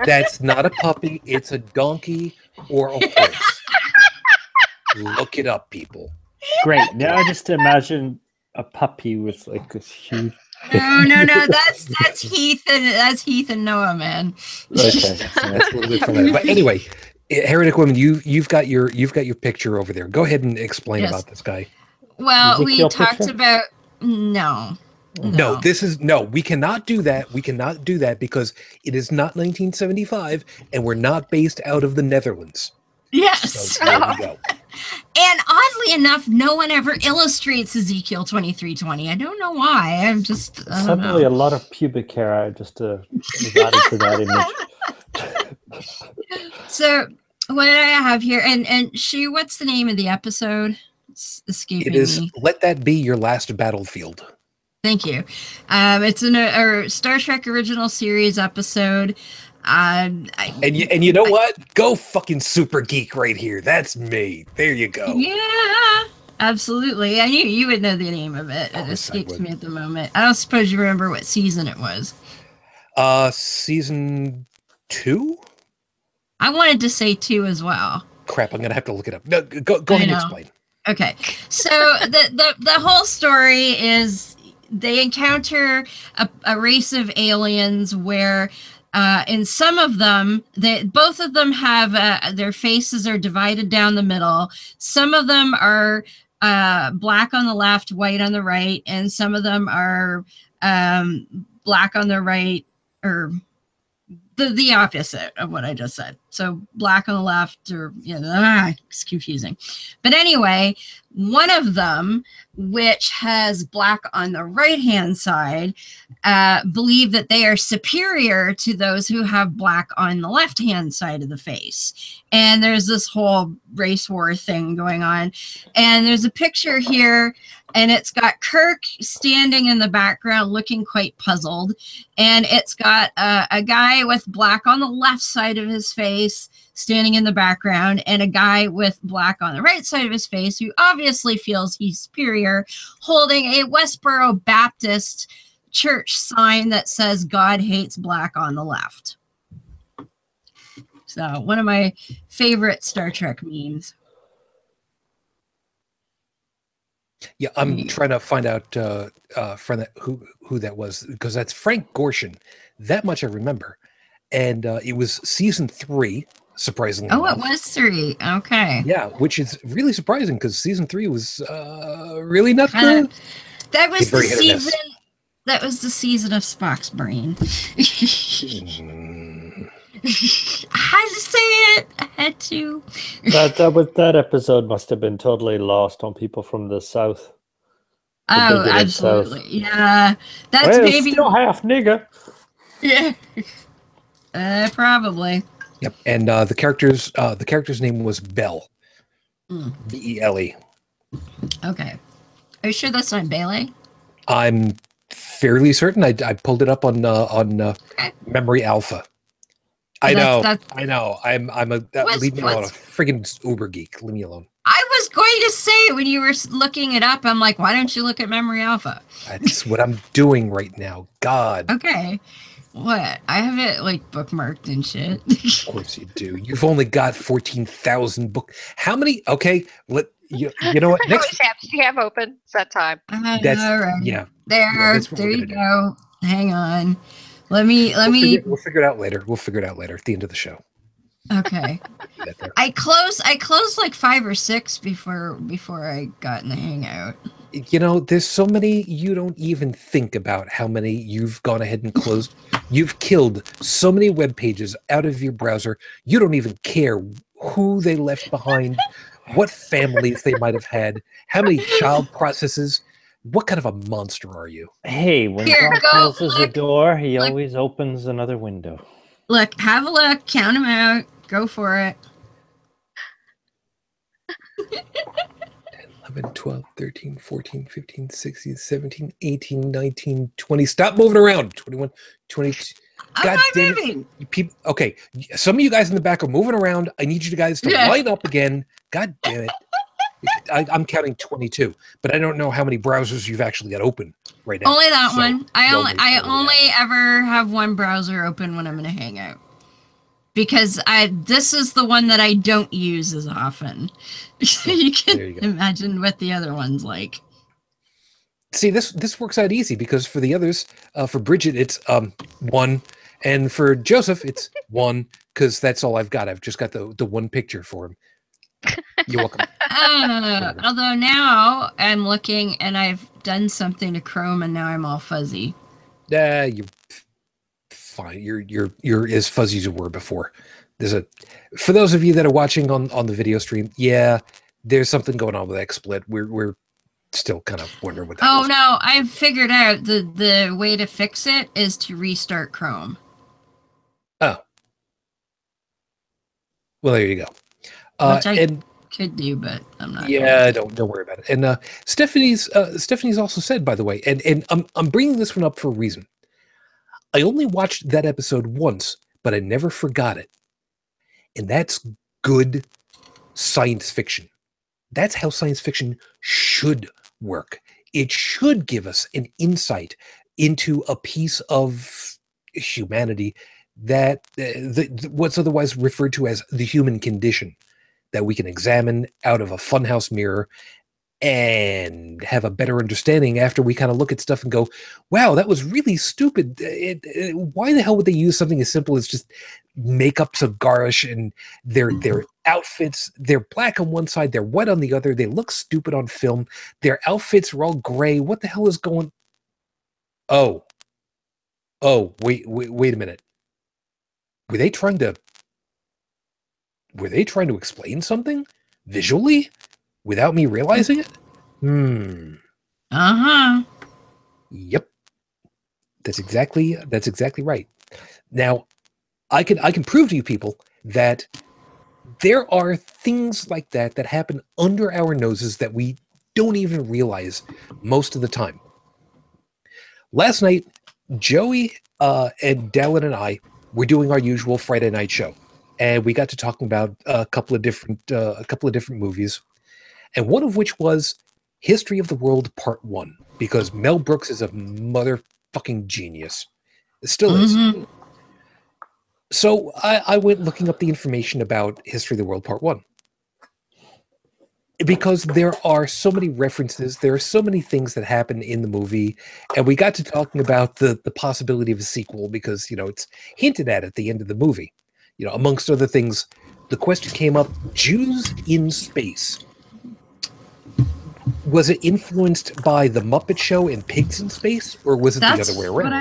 That's not a puppy. It's a donkey or a horse. Look it up, people. Great. Now just imagine a puppy with like this huge. No. That's Heath and Noah, man. Okay. That's a little bit from that. But anyway, Heretic Woman, you've got your picture over there. Go ahead and explain about this guy. Well, Ezekiel we talked picture? about no. We cannot do that. We cannot do that because it is not 1975 and we're not based out of the Netherlands. Yes. So there we go. And oddly enough, no one ever illustrates Ezekiel 23:20. I don't know why. Suddenly a lot of pubic hair just was added to that image. So what did I have here? And what's the name of the episode? It's escaping me. Let That Be Your Last Battlefield. Thank you. It's a Star Trek original series episode. And you know what? Go fucking super geek right here. That's me. There you go. Yeah, absolutely. I knew you would know the name of it. It escapes me at the moment. I don't suppose you remember what season it was. Season 2? I wanted to say 2 as well. Crap, I'm gonna have to look it up. No, go ahead and explain. Okay, so the whole story is they encounter a race of aliens where in some of them, both of them have their faces are divided down the middle. Some of them are black on the left, white on the right, and some of them are black on the right, or the opposite of what I just said. So black on the left, or it's confusing. But anyway, one of them, which has black on the right-hand side, believe that they are superior to those who have black on the left-hand side of the face. And there's this whole race war thing going on. And there's a picture here, and it's got Kirk standing in the background looking quite puzzled. And it's got a guy with black on the left side of his face standing in the background, and a guy with black on the right side of his face who obviously feels he's superior, holding a Westboro Baptist church sign that says God hates black on the left. So one of my favorite Star Trek memes. Yeah, I'm trying to find out from that who that was, because that's Frank Gorshin. That much I remember. And it was season 3, surprisingly enough. It was 3. Okay. Yeah, which is really surprising because season 3 was really not good. That was the season. That was the season of Spock's brain. I had to say it. I had to. That episode must have been totally lost on people from the South. Oh, absolutely. South. Yeah, that's maybe still half nigger. Yeah. Probably. Yep, and the character's name was Belle. Bele. Okay. Are you sure that's not Bailey? I'm fairly certain. I pulled it up on Memory Alpha. I know. I'm leave me alone. A friggin' uber geek. Leave me alone. I was going to say when you were looking it up, I'm like, why don't you look at Memory Alpha? That's what I'm doing right now. God. Okay. What? I have it like bookmarked and shit. Of course you do. You've only got 14,000 book. How many? Okay, you know what? Next tabs do you have open? It's that time. That's all right. Yeah. There you go. Hang on. We'll figure it out later. We'll figure it out later at the end of the show. Okay. I closed like 5 or 6 before I got in the hangout. You know, there's so many you don't even think about how many you've gone ahead and closed. You've killed so many web pages out of your browser. You don't even care who they left behind, what families they might have had, how many child processes. What kind of a monster are you? Hey, when Here, God go, closes a look, door, he look. always opens another window. Look, have a look, count them out, go for it. 11, 12, 13, 14, 15, 16, 17, 18, 19, 20. Stop moving around. 21, 22. I'm God not damn it. moving. People, okay, some of you guys in the back are moving around. I need you guys to Yeah. line up again. God damn it. I'm counting 22, but I don't know how many browsers you've actually got open right now. Only that So, one. I nobody only ever have one browser open when I'm in a Hangout. Because this is the one that I don't use as often. You can There you go. imagine what the other one's like. See, this works out easy because for the others, for Brigid, it's 1, and for Joseph, it's 1 because that's all I've got. I've just got the one picture for him. You're welcome. Although now I'm looking and I've done something to Chrome and now I'm all fuzzy. You're fine. You're as fuzzy as you were before. For those of you that are watching on the video stream, yeah, there's something going on with XSplit. We're still kind of wondering what that Oh was. no, I've figured out the way to fix it is to restart Chrome. Oh. Well, there you go. Which I and could do, but I'm not. yeah, don't worry about it. And Stephanie's also said, by the way, and I'm bringing this one up for a reason. I only watched that episode once, but I never forgot it. And that's good science fiction. That's how science fiction should work. It should give us an insight into a piece of humanity that what's otherwise referred to as the human condition, that we can examine out of a funhouse mirror and have a better understanding after we kind of look at stuff and go, wow, that was really stupid. Why the hell would they use something as simple as just makeup so garish and their outfits, they're black on one side, they're white on the other, they look stupid on film, their outfits are all gray. What the hell is going? Oh, wait a minute. Were they trying to explain something visually without me realizing it? Uh-huh. Yep. That's exactly right. Now, I can prove to you people that there are things like that happen under our noses that we don't even realize most of the time. Last night, Joey and Dalan and I were doing our usual Friday night show, and we got to talking about a couple of different movies, and one of which was History of the World Part 1, because Mel Brooks is a motherfucking genius. It still is. So I went looking up the information about History of the World Part 1. Because there are so many references, there are so many things that happen in the movie, and we got to talking about the possibility of a sequel because, it's hinted at the end of the movie. Amongst other things, the question came up, Jews in space. Was it influenced by The Muppet Show and Pigs in Space, or was it the other way around?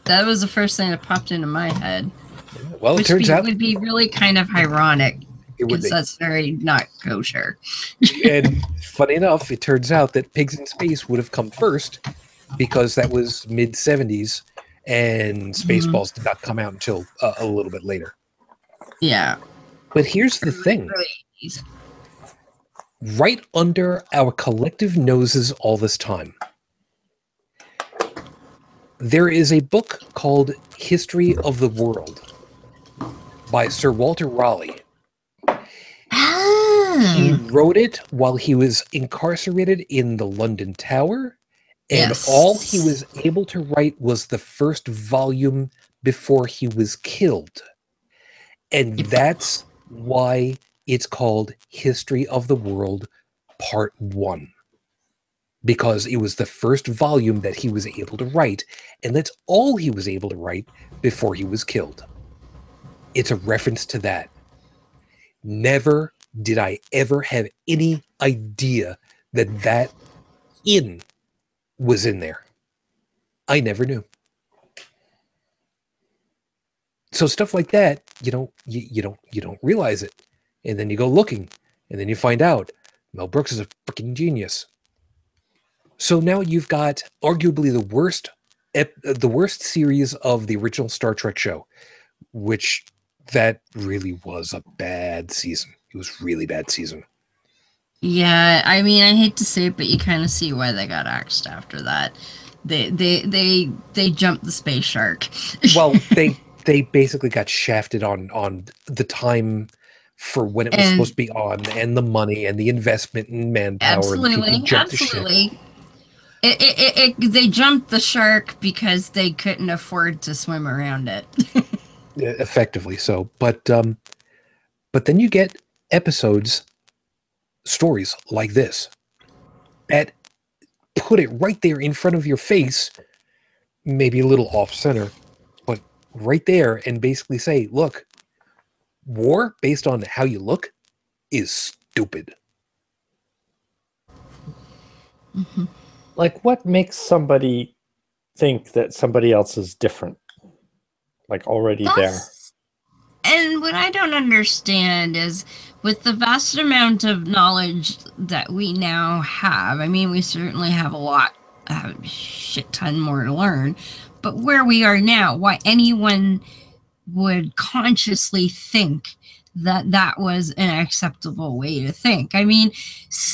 That was the first thing that popped into my head. Well, it turns out would be really kind of ironic. It would be. That's very not kosher. And funny enough, it turns out that Pigs in Space would have come first because that was mid-70s and Spaceballs did not come out until a little bit later. Yeah. But here's the thing. Right under our collective noses all this time, there is a book called History of the World by Sir Walter Raleigh. He wrote it while he was incarcerated in the London Tower, and all he was able to write was the first volume before he was killed. And that's why it's called History of the World Part 1. Because it was the first volume that he was able to write, and that's all he was able to write before he was killed. It's a reference to that. Never did I ever have any idea that in was in there. I never knew. So stuff like that, you don't realize it, and then you go looking, and then you find out Mel Brooks is a freaking genius. So now you've got arguably the worst series of the original Star Trek show, which that really was a bad season. It was really bad season. Yeah, I mean, I hate to say it, but you kind of see why they got axed after that. They jumped the space shark. Well, they basically got shafted on the time for when it was supposed to be on, and the money and the investment and manpower. Absolutely. They jumped the shark because they couldn't afford to swim around it. Effectively so. But then you get episodes, stories like this that put it right there in front of your face, maybe a little off center, but right there, and basically say, look, war based on how you look is stupid. Mm-hmm. Like, what makes somebody think that somebody else is different? Like, already there. And what I don't understand is, with the vast amount of knowledge that we now have, I mean, we certainly have a shit ton more to learn, but where we are now, why anyone would consciously think that that was an acceptable way to think. I mean,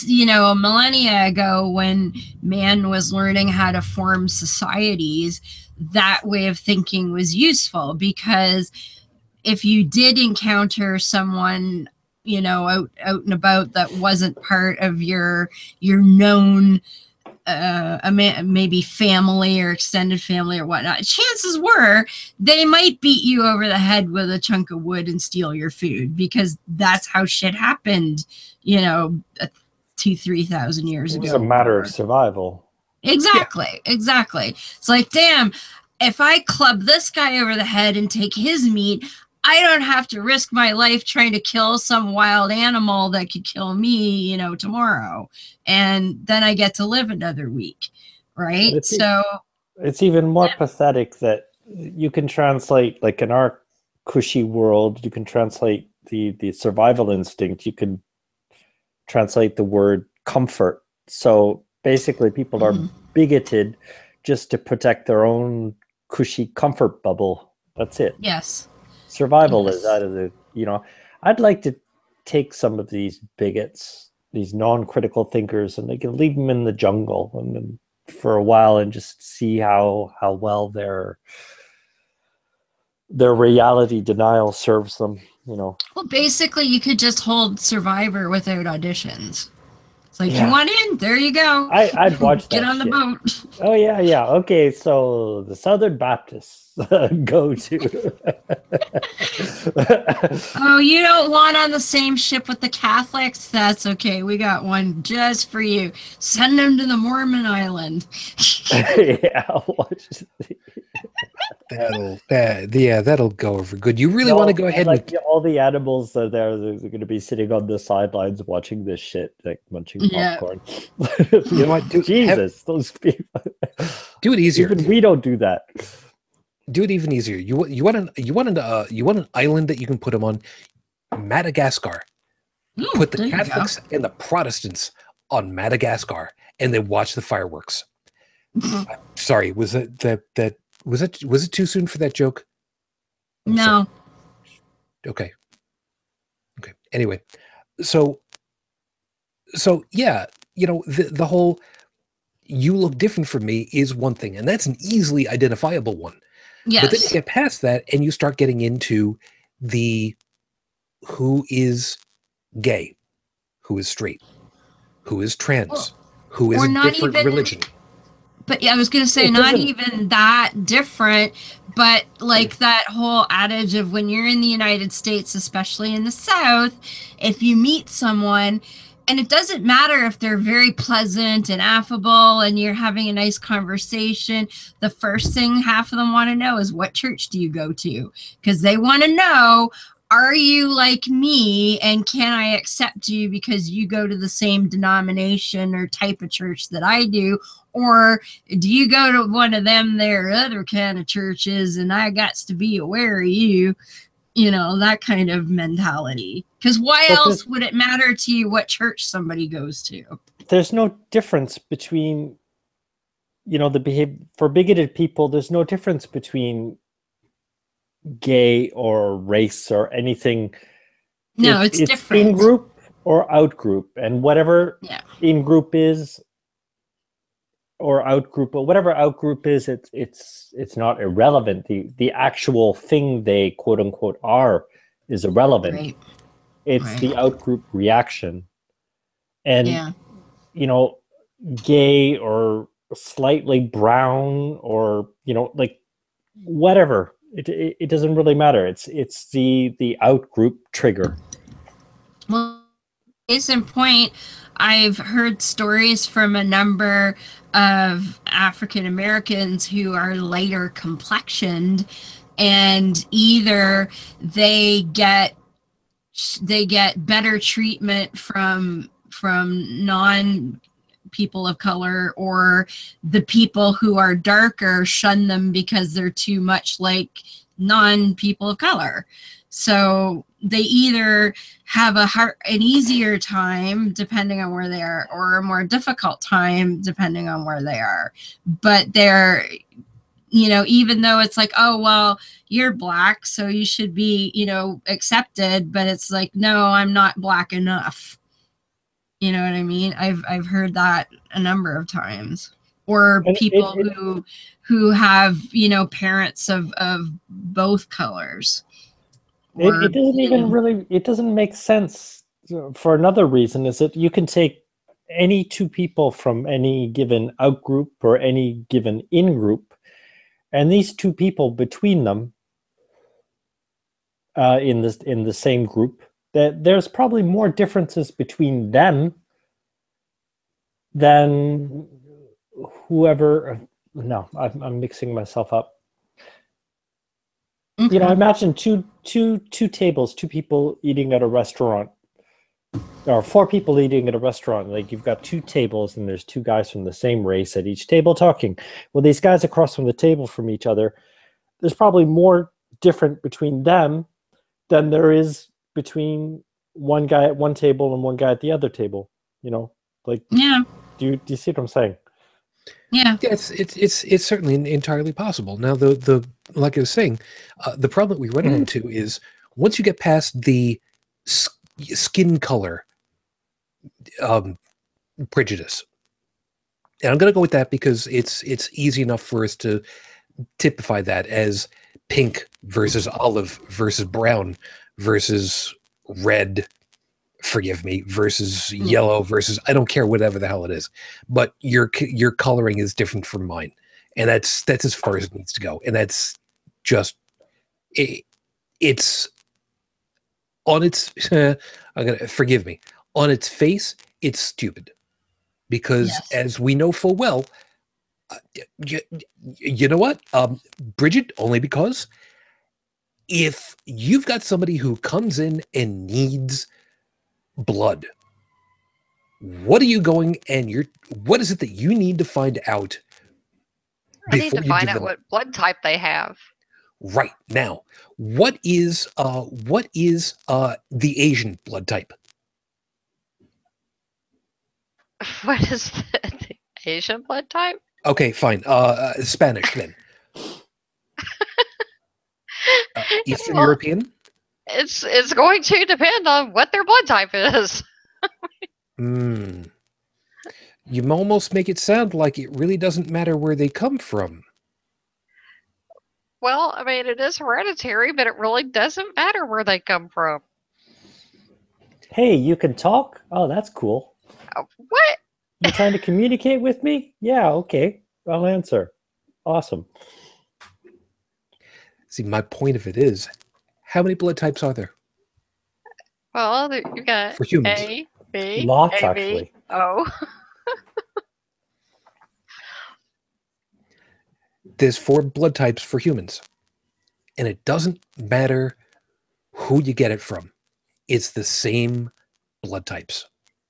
a millennia ago, when man was learning how to form societies, that way of thinking was useful, because if you did encounter someone, out and about that wasn't part of your known maybe family or extended family or whatnot, chances were they might beat you over the head with a chunk of wood and steal your food, because that's how shit happened, 2,000-3,000 years ago. It was a matter of survival. Exactly. It's like, damn, if I club this guy over the head and take his meat, I don't have to risk my life trying to kill some wild animal that could kill me, tomorrow. And then I get to live another week, right? It's even more pathetic that you can translate, like in our cushy world, you can translate the survival instinct. You can translate the word comfort. So basically people are bigoted just to protect their own cushy comfort bubble. That's it. Yes. Survival is out of the, I'd like to take some of these bigots, these non-critical thinkers, and they can leave them in the jungle and for a while and just see how well their reality denial serves them, Well, basically you could just hold Survivor without auditions. It's like, you want in? There you go. I'd watch that. Get on the boat. Oh, yeah. Okay, so the Southern Baptists go to. Oh, you don't want on the same ship with the Catholics? That's okay. We got one just for you. Send them to the Mormon island. Yeah, I'll watch that'll go over good. You really want to go ahead and all the animals that they're going to be sitting on the sidelines watching this shit, like munching popcorn. You know what? Jesus, those people. Do it easier. Even we don't do that. Do it even easier. You want an island that you can put them on, Madagascar. Put the Catholics and the Protestants on Madagascar, and they watch the fireworks. Sorry, was it too soon for that joke? No. Okay. Anyway, so yeah, the whole "you look different from me" is one thing, and that's an easily identifiable one. Yes. But then you get past that, and you start getting into the who is gay, who is straight, who is trans, who is a different religion. But yeah, I was going to say, not even that different, but like that whole adage of when you're in the United States, especially in the South, if you meet someone, and it doesn't matter if they're very pleasant and affable and you're having a nice conversation, the first thing half of them want to know is, what church do you go to? Because they want to know, are you like me, and can I accept you because you go to the same denomination or type of church that I do? Or do you go to one of them there other kind of churches and I got to be aware of you? You know, that kind of mentality. Because why else would it matter to you what church somebody goes to? There's no difference between, you know, the behavior for bigoted people. There's no difference between gay or race or anything. No, it's different. In group or out group, and whatever in group is or out group, but whatever out group is, it's not irrelevant. The actual thing they quote unquote are is irrelevant. Right. It's Right. the out group reaction, and Yeah. you know, gay or slightly brown or, you know, like whatever. It doesn't really matter. It's the out group trigger. Well, case in point, I've heard stories from a number of African Americans who are lighter complexioned, and either they get better treatment from non people of color, or the people who are darker shun them because they're too much like non-people of color. So they either have an easier time depending on where they are, or a more difficult time depending on where they are. But they're, you know, even though it's like, oh, well, you're black, so you should be, you know, accepted, but it's like, no, I'm not black enough. You know what I mean? I've heard that a number of times. Or people who have, you know, parents of both colors. Or, it doesn't even really, it doesn't make sense for another reason, is that you can take any two people from any given out group or any given in group, and these two people between them in the same group, that there's probably more differences between them than whoever. No, I'm mixing myself up. Okay. You know, imagine two tables, two people eating at a restaurant, or four people eating at a restaurant. Like, you've got two tables and there's two guys from the same race at each table talking. Well, these guys across from the table from each other, there's probably more different between them than there is between one guy at one table and one guy at the other table. You know, like, yeah. Do you see what I'm saying? Yeah. It's certainly entirely possible. Now, the like I was saying, the problem that we run into is once you get past the skin color prejudice, and I'm going to go with that because it's easy enough for us to typify that as pink versus olive versus brown versus red, forgive me, versus yellow versus, I don't care, whatever the hell it is, but your coloring is different from mine, and that's as far as it needs to go. And that's just it's on its forgive me, on its face, it's stupid, because as we know full well, you know what, Brigid, only because if you've got somebody who comes in and needs blood, what are you going and what is it that you need to find out? I need to find out what blood type they have. Right now, what is the Asian blood type? What is the Asian blood type? Okay, fine. Spanish then. Eastern European. It's going to depend on what their blood type is. You almost make it sound like it really doesn't matter where they come from. Well, I mean, it is hereditary, but it really doesn't matter where they come from. Hey, you can talk? Oh, that's cool. What? You trying to communicate with me? Yeah, okay. I'll answer. Awesome. See, my point of it is, how many blood types are there? Well, you got for humans. A, B, lots, A, actually. B, O. There's 4 blood types for humans, and it doesn't matter who you get it from. It's the same blood types.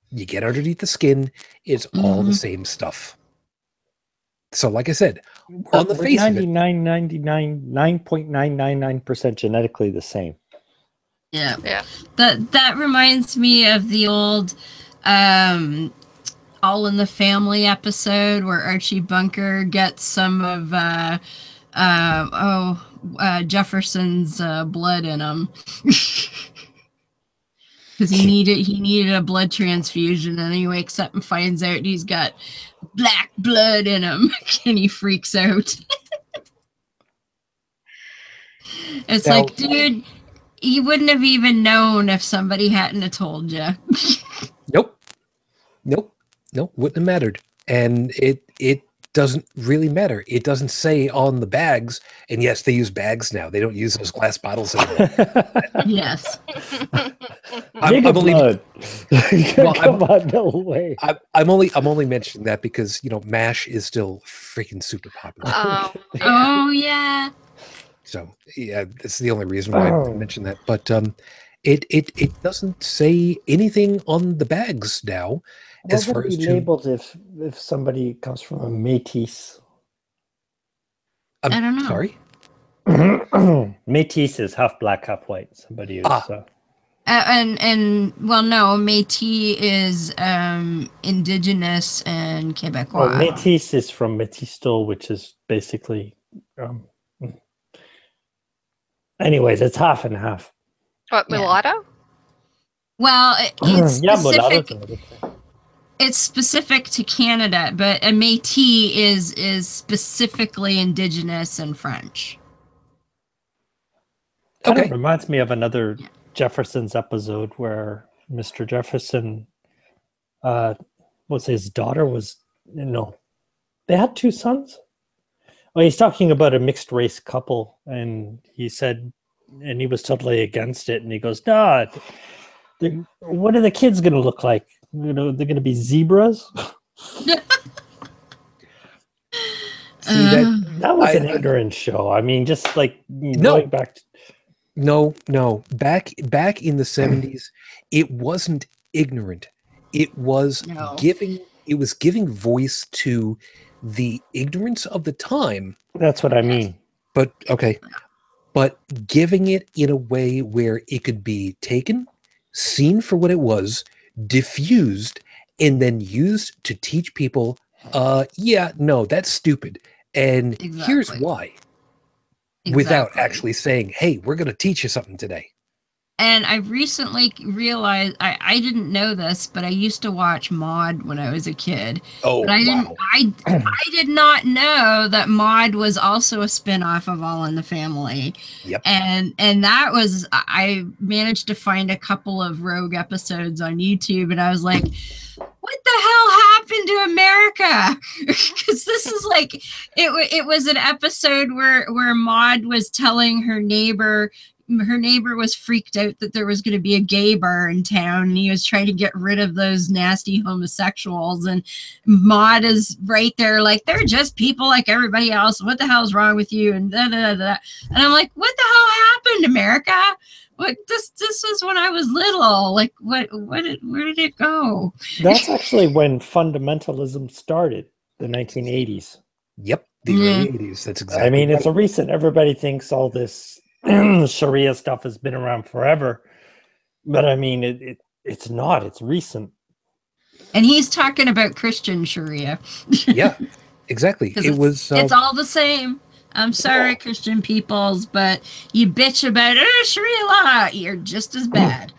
You get underneath the skin, it's all the same stuff. So, like I said, on the face of it, 9.999% genetically the same. Yeah. Yeah. That reminds me of the old All in the Family episode where Archie Bunker gets some of Jefferson's blood in him. Because he needed a blood transfusion, and he wakes up and finds out he's got black blood in him, and he freaks out. It's Now- like, dude, you wouldn't have even known if somebody hadn't have told you. Nope, wouldn't have mattered. And it doesn't really matter. It doesn't say on the bags, and yes, they use bags now. They don't use those glass bottles anymore. Yes. I'm only, blood. Well, Come on, no way. I'm only mentioning that because, you know, MASH is still freaking super popular. Yeah. Oh, yeah. So yeah, that's the only reason why I mentioned that. But it doesn't say anything on the bags now. What would be labeled if somebody comes from a Métis? I don't know. Sorry? Métis is half black, half white. Somebody who's And well, no, Métis is indigenous and Quebecois. well, Métis is from Métisto, which is basically anyways, it's half and half. What, mulatto? Well, it's Yeah, specific. mulatto's another thing. It's specific to Canada, but a Métis is specifically indigenous and French. Kind of Okay. reminds me of another Jefferson's episode where Mr. Jefferson, his daughter was, they had two sons. Well, he's talking about a mixed race couple, and he said, and he was totally against it, and he goes, "Nah, what are the kids going to look like? They're going to be zebras." See, That was an ignorant show. I mean, just like going back to No. Back in the 70s, it wasn't ignorant. It was giving voice to the ignorance of the time. That's what I mean. But giving it in a way where it could be taken, seen for what it was, diffused, and then used to teach people, that's stupid. And here's why. Without actually saying, hey, we're going to teach you something today. And I recently realized, I didn't know this, but I used to watch Maude when I was a kid. Oh, but I did not know that Maude was also a spin-off of All in the Family. Yep. And that was, I managed to find a couple of rogue episodes on YouTube, and I was like, what the hell happened to America? Because this is like, it was an episode where Maude was telling her neighbor was freaked out that there was going to be a gay bar in town, and he was trying to get rid of those nasty homosexuals, and Maude is right there like, they're just people like everybody else. What the hell is wrong with you? And da, da, da, da. And I'm like, what the hell happened, America? What this was when I was little. Like, where did it go? That's actually when fundamentalism started, the 1980s. Yep, the early 80s. That's exactly. I mean, it's a recent. Everybody thinks all this Sharia stuff has been around forever, but I mean, it's not. It's recent. And he's talking about Christian Sharia. Yeah, exactly. It's all the same. I'm sorry, Christian peoples, but you bitch about Sharia law, you're just as bad.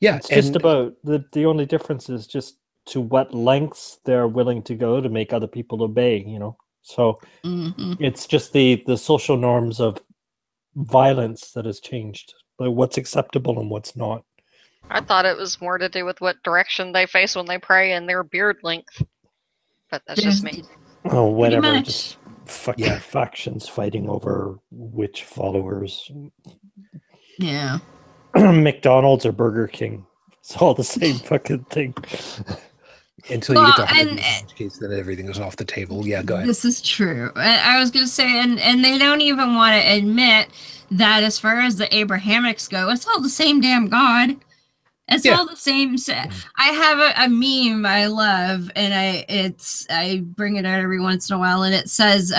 Yeah, it's just about the only difference is just to what lengths they're willing to go to make other people obey. So it's just the social norms of violence that has changed, like what's acceptable and what's not. I thought it was more to do with what direction they face when they pray and their beard length, but that's just me. Oh, whatever. Just fucking factions fighting over which followers. Yeah. McDonald's or Burger King. It's all the same fucking thing. Until you get to Well, Harvey, and in which case then everything is off the table. Yeah, go ahead. this is true. I was going to say, and they don't even want to admit that as far as the Abrahamics go, it's all the same damn God. It's all the same. I have a meme I love, and I bring it out every once in a while, and it says,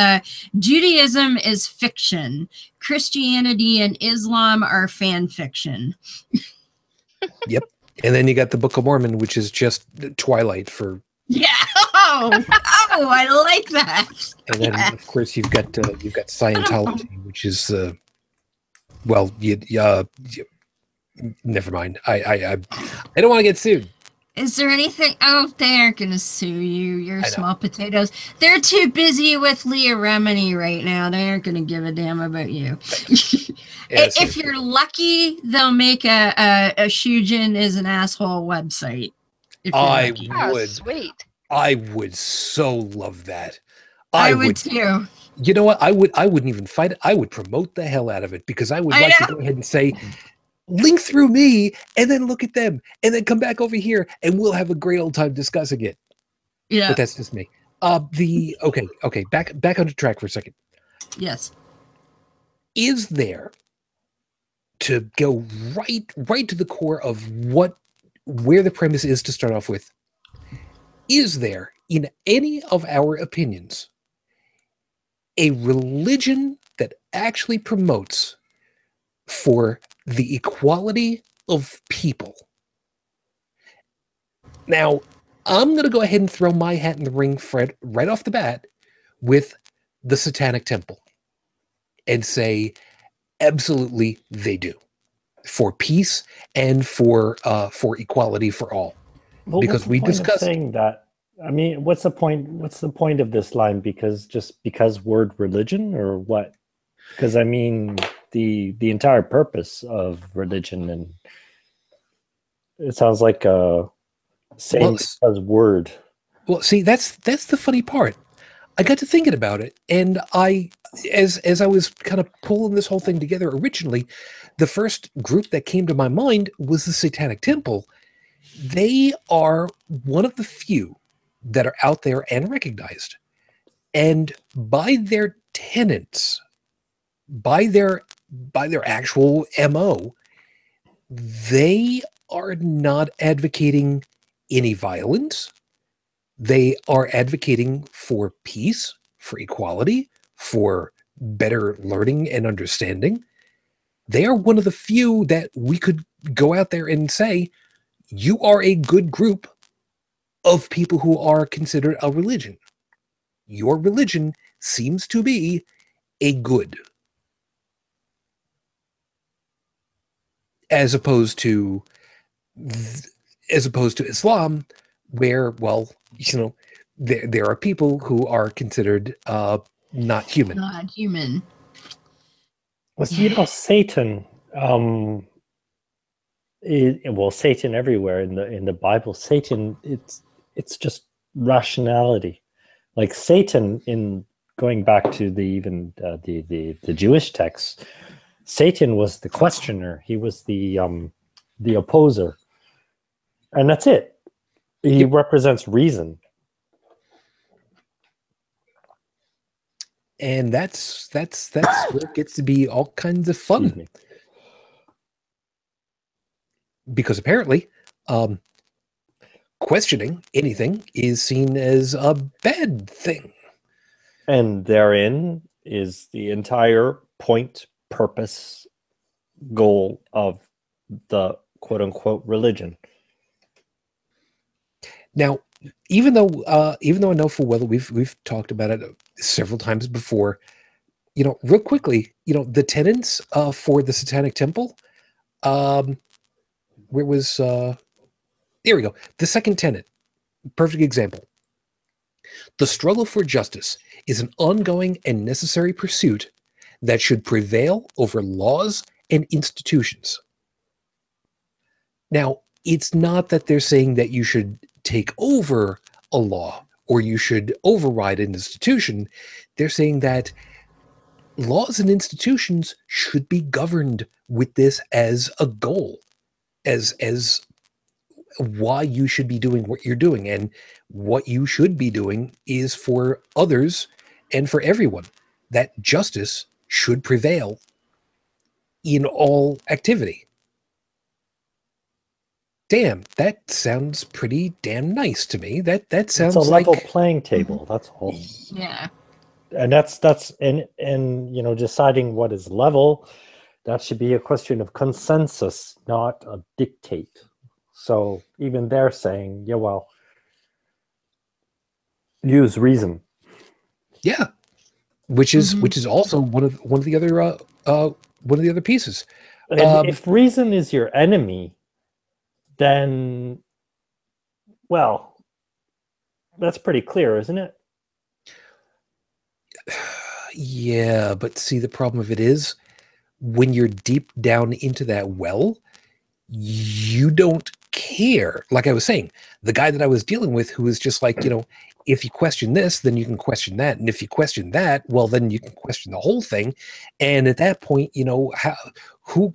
Judaism is fiction. Christianity and Islam are fan fiction. Yep. And then you got the Book of Mormon, which is just Twilight for. Yeah. Oh, I like that. And then, of course, you've got Scientology, which is, well, never mind. I don't want to get sued. Is there anything? Oh, they aren't going to sue you. You're small potatoes. They're too busy with Leah Remini right now. They aren't going to give a damn about you. If you're lucky, they'll make a Shujin is an asshole website. I would. Oh, sweet. I would so love that. I would too. You know what? I wouldn't even fight it. I would promote the hell out of it because I would like to go ahead and say, link through me and then look at them and then come back over here and we'll have a great old time discussing it. Yeah. But that's just me. Okay. Back on track for a second. Yes. Is there, to go right to the core of where the premise is to start off with, is there, in any of our opinions, a religion that actually promotes for the equality of people? Now, I'm going to go ahead and throw my hat in the ring, Fred, right off the bat with the Satanic Temple and say, absolutely, they do, for peace and for equality for all. Well, because we discussed saying that. I mean, what's the point? What's the point of this line? Because word religion or what? Because I mean, the entire purpose of religion, and it sounds like saying because word. Well, see, that's the funny part. I got to thinking about it, and as I was kind of pulling this whole thing together originally, the first group that came to my mind was the Satanic Temple. They are one of the few that are out there and recognized. And by their tenets, by their actual MO, they are not advocating any violence. They are advocating for peace, for equality, for better learning and understanding. They are one of the few that we could go out there and say, you are a good group of people who are considered a religion. Your religion seems to be a good. As opposed to Islam, where, well, you know, there are people who are considered not human. Not human. Well, you know, Satan. Satan everywhere in the Bible. Satan, it's just rationality. Like Satan, in going back to the Jewish texts, Satan was the questioner. He was the opposer, and that's it. He represents reason, and that's where it gets to be all kinds of fun. Because apparently, questioning anything is seen as a bad thing. And therein is the entire point, purpose, goal of the quote-unquote religion. Now, even though I know full well that we've talked about it several times before, you know, real quickly, you know, the tenets for the Satanic Temple, where was there we go. The second tenet, perfect example. The struggle for justice is an ongoing and necessary pursuit that should prevail over laws and institutions. Now, it's not that they're saying that you should take over a law or you should override an institution. They're saying that laws and institutions should be governed with this as a goal, as why you should be doing what you're doing. And what you should be doing is for others and for everyone. That justice should prevail in all activity. Damn, that sounds pretty damn nice to me. That sounds it's a like level playing table. That's all. Yeah. And that's and you know, deciding what is level, that should be a question of consensus, not a dictate. So even they're saying, yeah, well, use reason. Yeah, which is also one of the other pieces. And if reason is your enemy, then, well, that's pretty clear, isn't it? Yeah, but see, the problem of it is when you're deep down into that well, you don't care. Like I was saying, the guy that I was dealing with, who was just like, if you question this, then you can question that, and if you question that, well, then you can question the whole thing. And at that point, who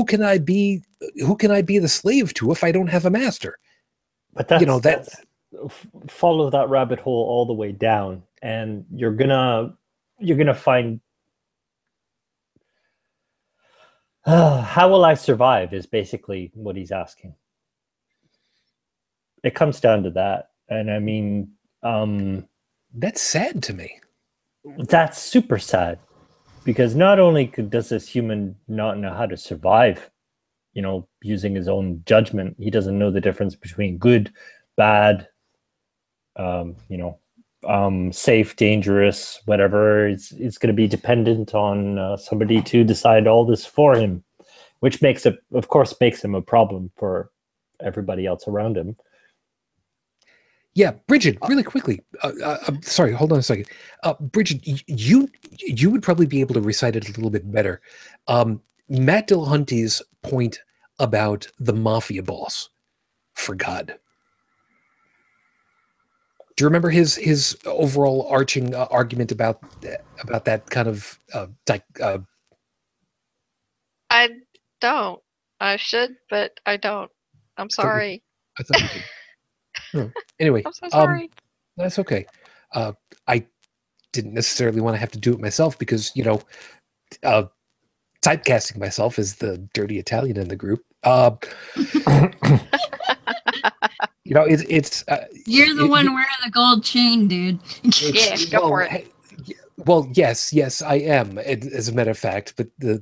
can I be the slave to if I don't have a master? But that's follow that rabbit hole all the way down, and you're gonna find how will I survive is basically what he's asking. It comes down to that. And I mean, that's sad to me. That's super sad, because not only does this human not know how to survive, using his own judgment, he doesn't know the difference between good, bad, safe, dangerous, whatever. It's going to be dependent on somebody to decide all this for him, which makes him a problem for everybody else around him. Yeah, Brigid, really quickly. I'm sorry, hold on a second. Brigid, you would probably be able to recite it a little bit better. Matt Dillahunty's point about the mafia boss, for God. Do you remember his overall arching argument about that kind of I don't. I should, but I don't. I'm sorry. I thought you did. Oh, anyway, I'm so sorry. That's okay. I didn't necessarily want to have to do it myself because typecasting myself as the dirty Italian in the group. It's you're the one wearing the gold chain, dude. Yeah, go for it. Well, yes, I am, as a matter of fact. But the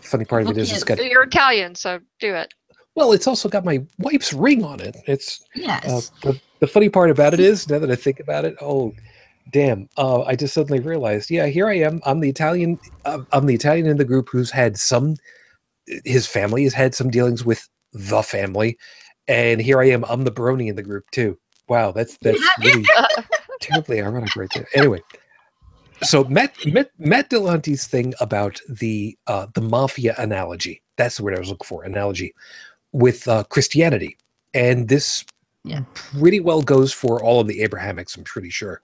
funny part of it is it's got. You're Italian, so do it. Well, it's also got my wife's ring on it. It's yes. The funny part about it is, now that I think about it, oh, damn! I just suddenly realized, yeah, here I am. I'm the Italian. I'm the Italian in the group who's had his family has had some dealings with the family, and here I am. I'm the brony in the group too. Wow, that's really terribly ironic right there. Anyway, so Matt Dillahunty's thing about the mafia analogy. That's the word I was looking for. Analogy. With Christianity, and this pretty well goes for all of the Abrahamics, I'm pretty sure,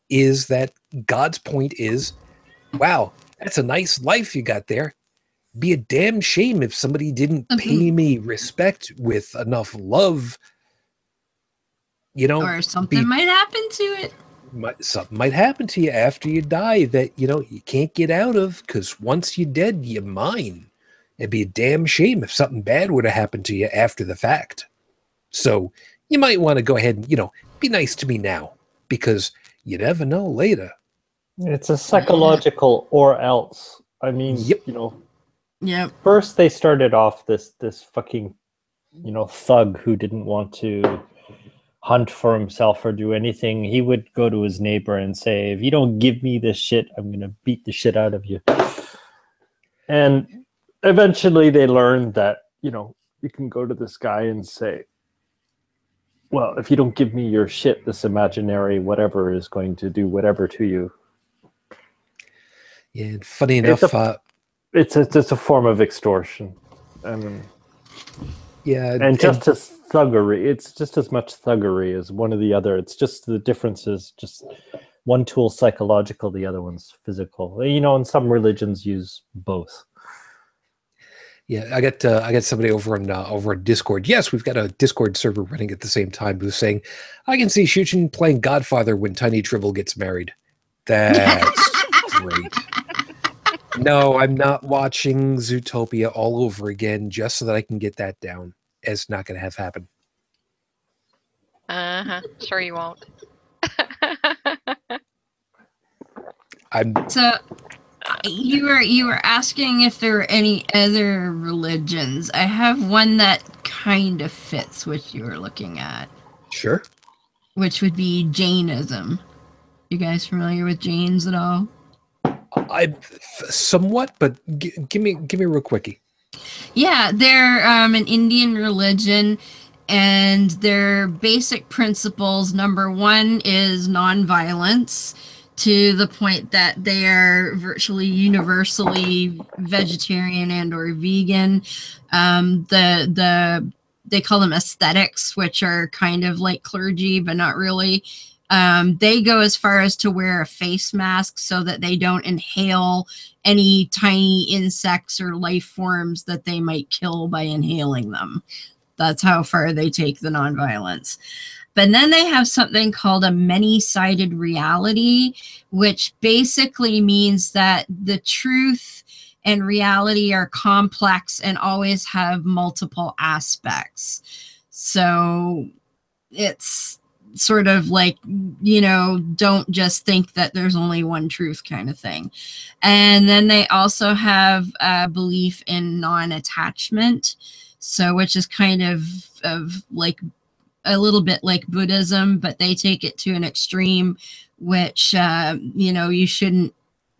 is that God's point is, wow, that's a nice life you got there. Be a damn shame if somebody didn't pay me respect with enough love. Or something might happen to it. Something might happen to you after you die that you can't get out of, because once you're dead, you're mine. It'd be a damn shame if something bad would have happened to you after the fact. So you might want to go ahead and, be nice to me now, because you never know later. It's a psychological or else. I mean, Yep. First they started off this fucking, thug who didn't want to hunt for himself or do anything. He would go to his neighbor and say, if you don't give me this shit, I'm going to beat the shit out of you. And eventually they learned that, you can go to this guy and say, well, if you don't give me your shit, this imaginary whatever is going to do whatever to you. Yeah, funny enough, it's a form of extortion. I mean, yeah, and just as thuggery, it's just as much thuggery as one or the other. It's just the difference is just one tool's psychological, the other one's physical. And some religions use both. Yeah, I got somebody over on Discord. Yes, we've got a Discord server running at the same time who's saying, I can see Shujin playing Godfather when Tiny Tribble gets married. That's great. No, I'm not watching Zootopia all over again just so that I can get that down. It's not going to have happen. Sure you won't. So you were asking if there were any other religions. I have one that kind of fits what you were looking at. Sure. Which would be Jainism. You guys familiar with Jains at all? I somewhat, but give me a real quickie. Yeah, they're an Indian religion, and their basic principles, number one is nonviolence, to the point that they are virtually universally vegetarian and or vegan. They call them aesthetics, which are kind of like clergy, but not really. They go as far as to wear a face mask so that they don't inhale any tiny insects or life forms that they might kill by inhaling them. That's how far they take the nonviolence. But then they have something called a many-sided reality, which basically means that the truth and reality are complex and always have multiple aspects. So it's sort of like, you know, don't just think that there's only one truth kind of thing. And then they also have a belief in non-attachment, so which is kind of like a little bit like Buddhism, but they take it to an extreme, which you know, you shouldn't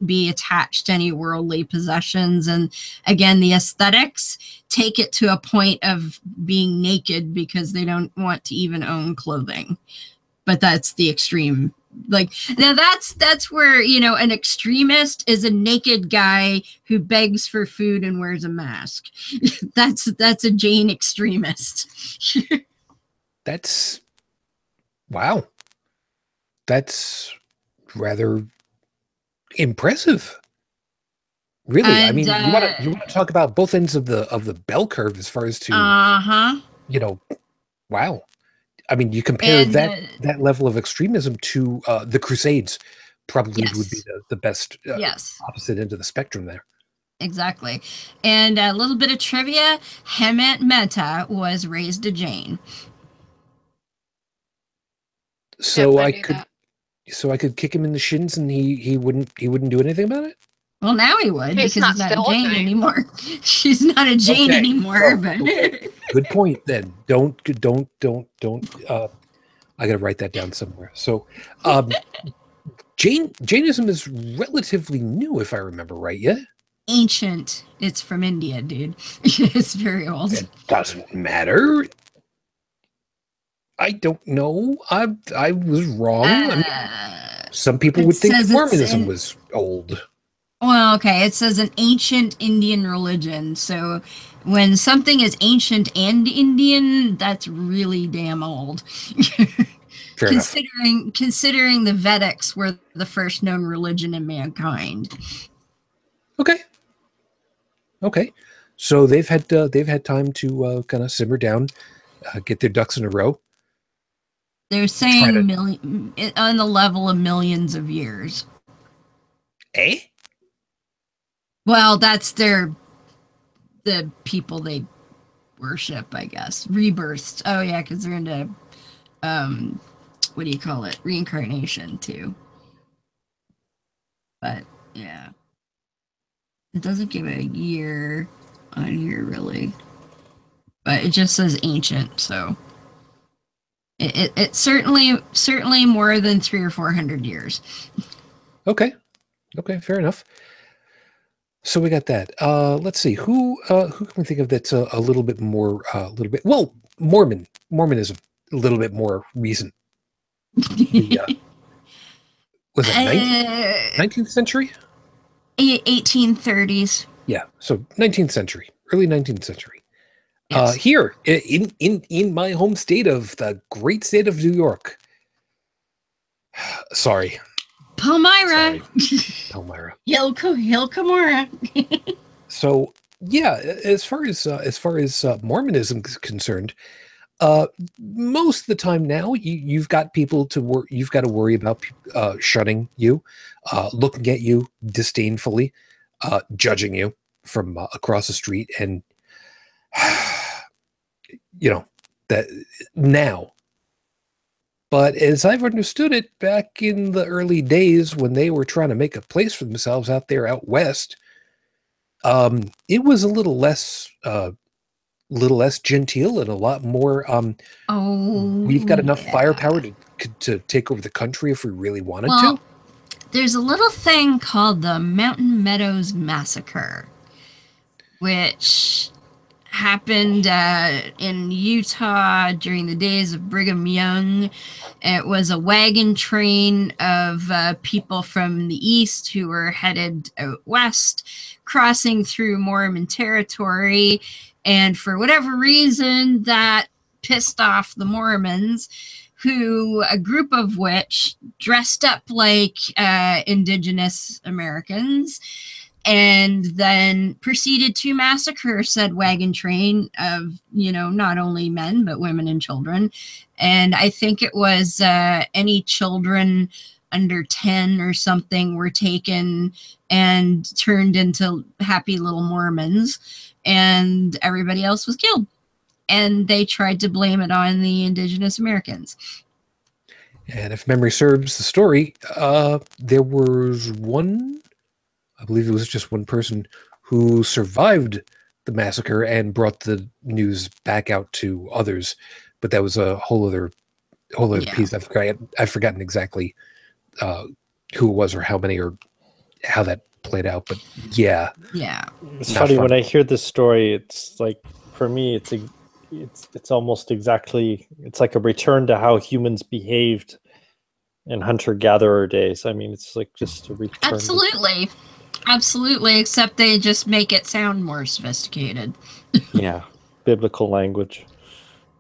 be attached to any worldly possessions. And again, the aesthetics take it to a point of being naked because they don't want to even own clothing. But that's the extreme. Like, now that's where, you know, an extremist is a naked guy who begs for food and wears a mask. That's a Jain extremist. That's wow. That's rather impressive. Really, and, I mean, you want to talk about both ends of the bell curve as far as to you know, wow. I mean, you compare that level of extremism to the Crusades, probably would be the best opposite end of the spectrum there. Exactly. And a little bit of trivia: Hemant Mehta was raised a Jain. So I could kick him in the shins and he wouldn't do anything about it? Well, now he would, because he's not a Jain anymore. She's not a Jain anymore. But good point then. Don't I gotta write that down somewhere. So Jainism is relatively new, if I remember right, yeah? Ancient. It's from India, dude. It's very old. It doesn't matter. I don't know. I was wrong. I mean, some people would think Mormonism was old. Well, okay. It says an ancient Indian religion. So when something is ancient and Indian, that's really damn old. Considering the Vedics were the first known religion in mankind. Okay. So they've had time to kind of simmer down, get their ducks in a row. They're saying on the level of millions of years. Eh? Well, that's the people they worship, I guess. Rebirths. Oh yeah, because they're into what do you call it? Reincarnation too. But yeah. It doesn't give a year on here really. But it just says ancient, so it's certainly more than 300 or 400 years. Okay, fair enough. So we got that. Let's see who can we think of that's a little bit more, Mormonism, a little bit more recent. Was it 19th century? 1830s. Yeah, so 19th century, early 19th century. Yes. Here in my home state of the great state of New York. Sorry. Palmyra. Palmyra. Hilkamora. So yeah, as far as Mormonism is concerned, most of the time now, you've got people you've got to worry about shunning you, looking at you disdainfully, judging you from across the street, and that now. But as I've understood it, back in the early days when they were trying to make a place for themselves out there out west, it was a little less genteel and a lot more. We've got enough firepower to take over the country if we really wanted to. There's a little thing called the Mountain Meadows Massacre, which happened in Utah during the days of Brigham Young. It was a wagon train of people from the east who were headed out west, crossing through Mormon territory, and for whatever reason that pissed off the Mormons, who a group of which dressed up like indigenous Americans and then proceeded to massacre said wagon train of, not only men, but women and children. And I think it was any children under 10 or something were taken and turned into happy little Mormons, and everybody else was killed. And they tried to blame it on the indigenous Americans. And if memory serves the story, there was one, I believe it was just one person who survived the massacre and brought the news back out to others. But that was a whole other piece. I've forgotten exactly who it was or how many or how that played out. But yeah. It's funny when I hear this story. It's like, for me, it's almost exactly, it's like a return to how humans behaved in hunter-gatherer days. I mean, it's like just a return. Absolutely, except they just make it sound more sophisticated. Yeah, biblical language.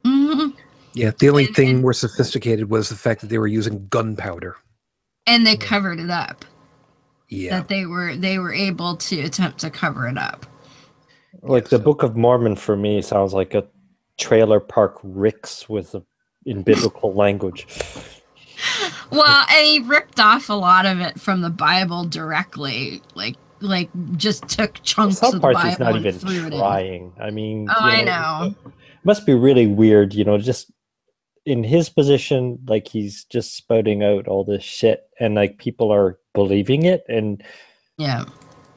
Mm-hmm. Yeah, the only thing more sophisticated was the fact that they were using gunpowder. And they covered it up. Yeah. That they were able to attempt to cover it up. Like the Book of Mormon for me sounds like a trailer park rick's in biblical language. Well, and he ripped off a lot of it from the Bible directly, like just took chunks of the Bible he's not and even threw it trying. I mean, I know. It must be really weird, just in his position, like he's just spouting out all this shit, and like people are believing it, and yeah.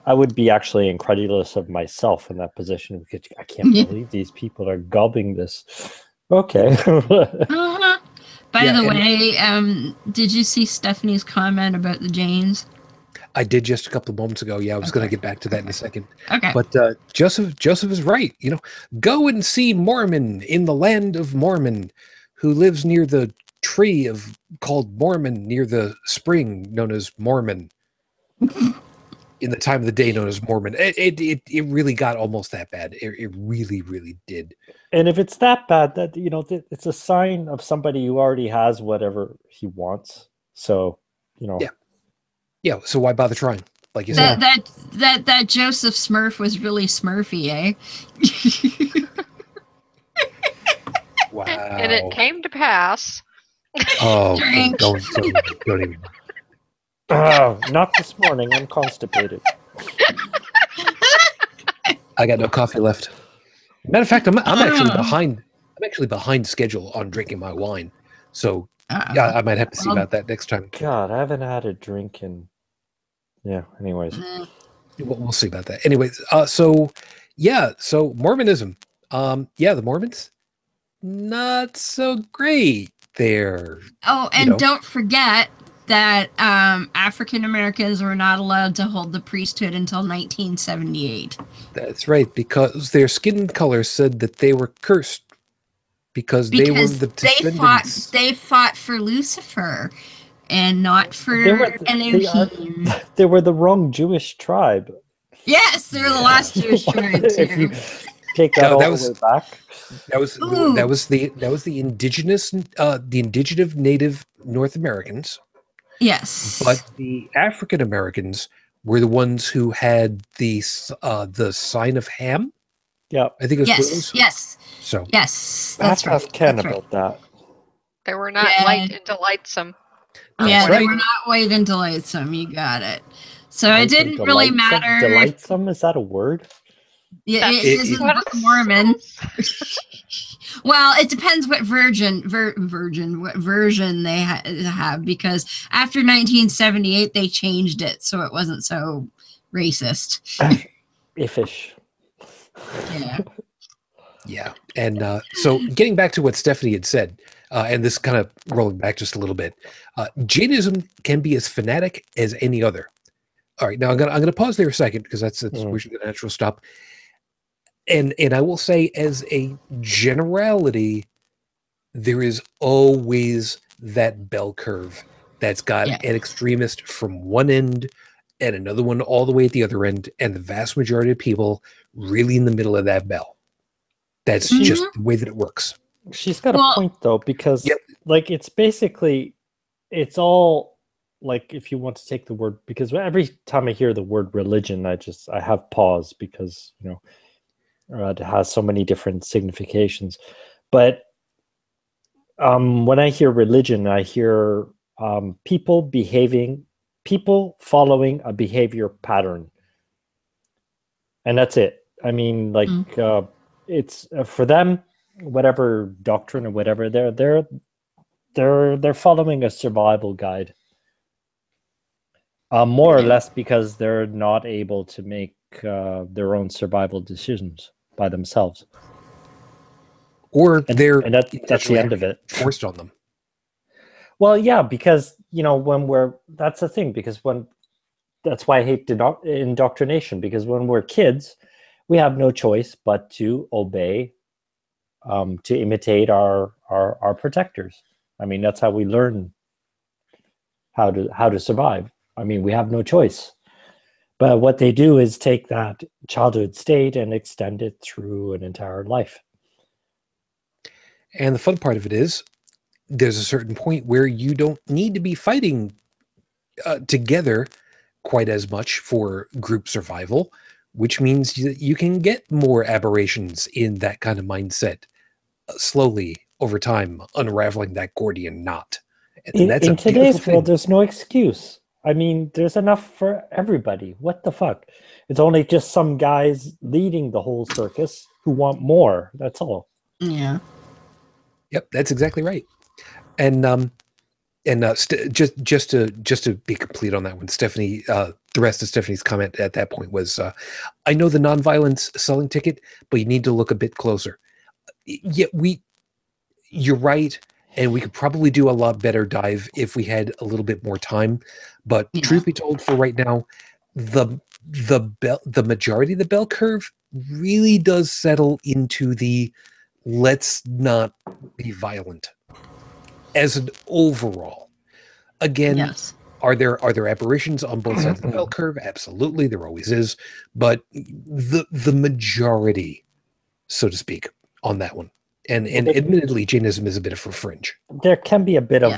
I would be actually incredulous of myself in that position because I can't believe these people are gobbing this. Okay. By the way, did you see Stephanie's comment about the Jains? I did just a couple of moments ago. Yeah, I was going to get back to that in a second. Okay. But Joseph is right. Go and see Mormon in the land of Mormon, who lives near the tree called Mormon near the spring known as Mormon. In the time of the day known as Mormon. It really got almost that bad. It really, really did. And if it's that bad, that it's a sign of somebody who already has whatever he wants. So, Yeah, so why bother trying? Like you said. That Joseph Smurf was really Smurfy, eh? Wow. And it came to pass. Oh, Drink. don't even. Oh, not this morning. I'm constipated. I got no coffee left. Matter of fact, I'm actually behind. I'm actually behind schedule on drinking my wine. So yeah, I might have to see about that next time. God, I haven't had a drink in. Yeah. Anyways, we'll see about that. Anyways, so Mormonism. The Mormons, not so great there. Oh, and don't forget that African Americans were not allowed to hold the priesthood until 1978. That's right, because their skin color said that they were cursed because they were the descendants. They fought for Lucifer and not for Elohim. They were the wrong Jewish tribe. Yes, they were the last Jewish tribe too. If you take that all the way back. That was the indigenous, the indigenous native North Americans. Yes. But the African Americans were the ones who had the sign of Ham. Yeah, I think it was Yes, yes, So yes. I have That's to right. ask Ken That's right. about that. They were not Yeah. white and delightsome. Yeah, That's they right. were not white and delightsome. You got it. So it didn't really matter. Delightsome, is that a word? Yeah, That's it is in the what Book it of Mormon. says. Well, it depends what what version they have, because after 1978 they changed it so it wasn't so racist. Iffish. Yeah. Yeah. And so getting back to what Stephanie had said, and this kind of rolling back just a little bit, Jainism can be as fanatic as any other. All right, now I'm gonna pause there a second because that's we should get a natural stop. And I will say, as a generality, there is always that bell curve that's got Yeah. an extremist from one end and another one all the way at the other end, and the vast majority of people really in the middle of that bell. That's just the way that it works. She's got a point though, because like it's all like, if you want to take the word, because every time I hear the word religion, I have pause, because it has so many different significations. But when I hear religion, I hear people following a behavior pattern, and that's it. I mean, like it's for them, whatever doctrine or whatever, they're following a survival guide, more or less, because they're not able to make their own survival decisions by themselves, or they're that's the end of it, forced on them. Well, yeah, because that's the thing, because that's why I hate indoctrination, because when we're kids, we have no choice but to obey, to imitate our protectors. I mean, that's how we learn how to survive. I mean, we have no choice. But what they do is take that childhood state and extend it through an entire life. And the fun part of it is, there's a certain point where you don't need to be fighting together quite as much for group survival, which means you can get more aberrations in that kind of mindset slowly over time, unraveling that Gordian knot. And that's in today's world, there's no excuse. I mean, there's enough for everybody. What the fuck? It's only just some guys leading the whole circus who want more. That's all. Yeah. Yep, that's exactly right. And just to be complete on that one, Stephanie, the rest of Stephanie's comment at that point was, I know the nonviolence selling ticket, but you need to look a bit closer. Yeah, you're right, and we could probably do a lot better dive if we had a little bit more time. But truth be told, for right now, the majority of the bell curve really does settle into the let's not be violent as an overall. Again, are there aberrations on both sides of the bell curve? Absolutely, there always is. But the majority, so to speak, on that one. And admittedly, Jainism is a bit of a fringe. There can be a bit of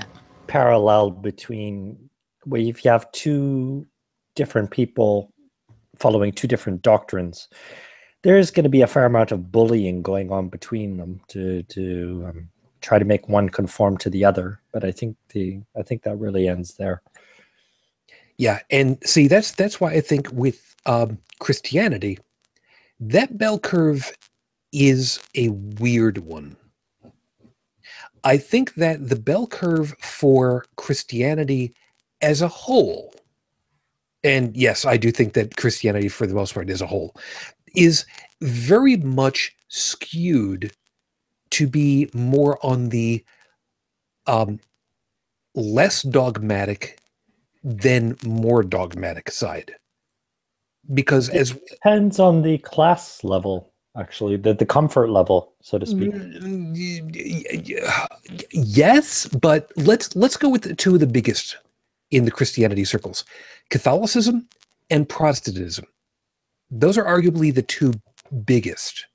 parallel between where if you have two different people following two different doctrines, there is going to be a fair amount of bullying going on between them to try to make one conform to the other. But I think that really ends there. Yeah, and see, that's why I think with Christianity, that bell curve is a weird one. I think that the bell curve for Christianity as a whole, and yes, I do think that Christianity for the most part as a whole, is very much skewed to be more on the less dogmatic than more dogmatic side. Because it depends on the class level, actually, the comfort level, so to speak. Yes, but let's go with two of the biggest in the Christianity circles: Catholicism and Protestantism. Those are arguably the two biggest.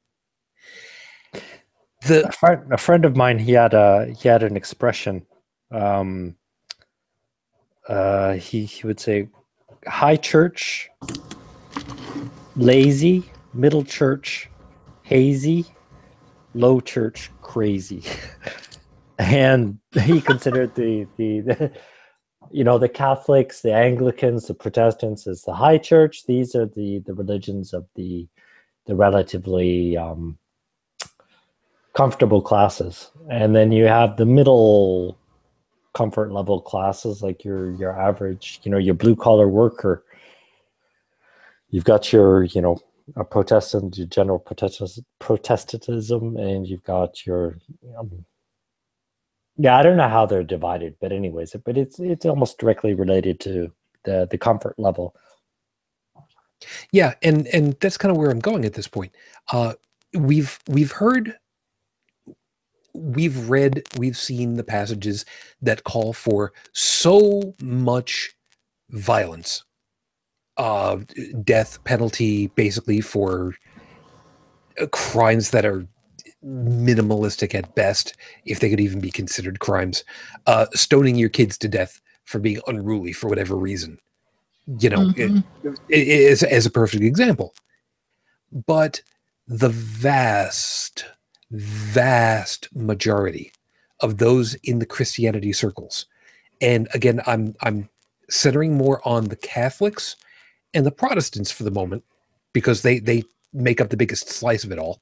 A friend of mine, he had an expression. He would say, high church, lazy, middle church, hazy, low church, crazy. And he considered the the Catholics, the Anglicans, the Protestants as the high church. These are the religions of the relatively comfortable classes. And then you have the middle comfort level classes, like your average, your blue collar worker. You've got your, a Protestant, your general Protestantism, and you've got your, I don't know how they're divided, but anyways, but it's almost directly related to the comfort level. Yeah, and that's kind of where I'm going at this point. We've heard, we've read, we've seen the passages that call for so much violence, death penalty, basically, for crimes that are minimalistic at best, if they could even be considered crimes. Stoning your kids to death for being unruly for whatever reason, as a perfect example. But the vast majority of those in the Christianity circles, and again, I'm centering more on the Catholics and the Protestants for the moment, because they make up the biggest slice of it all.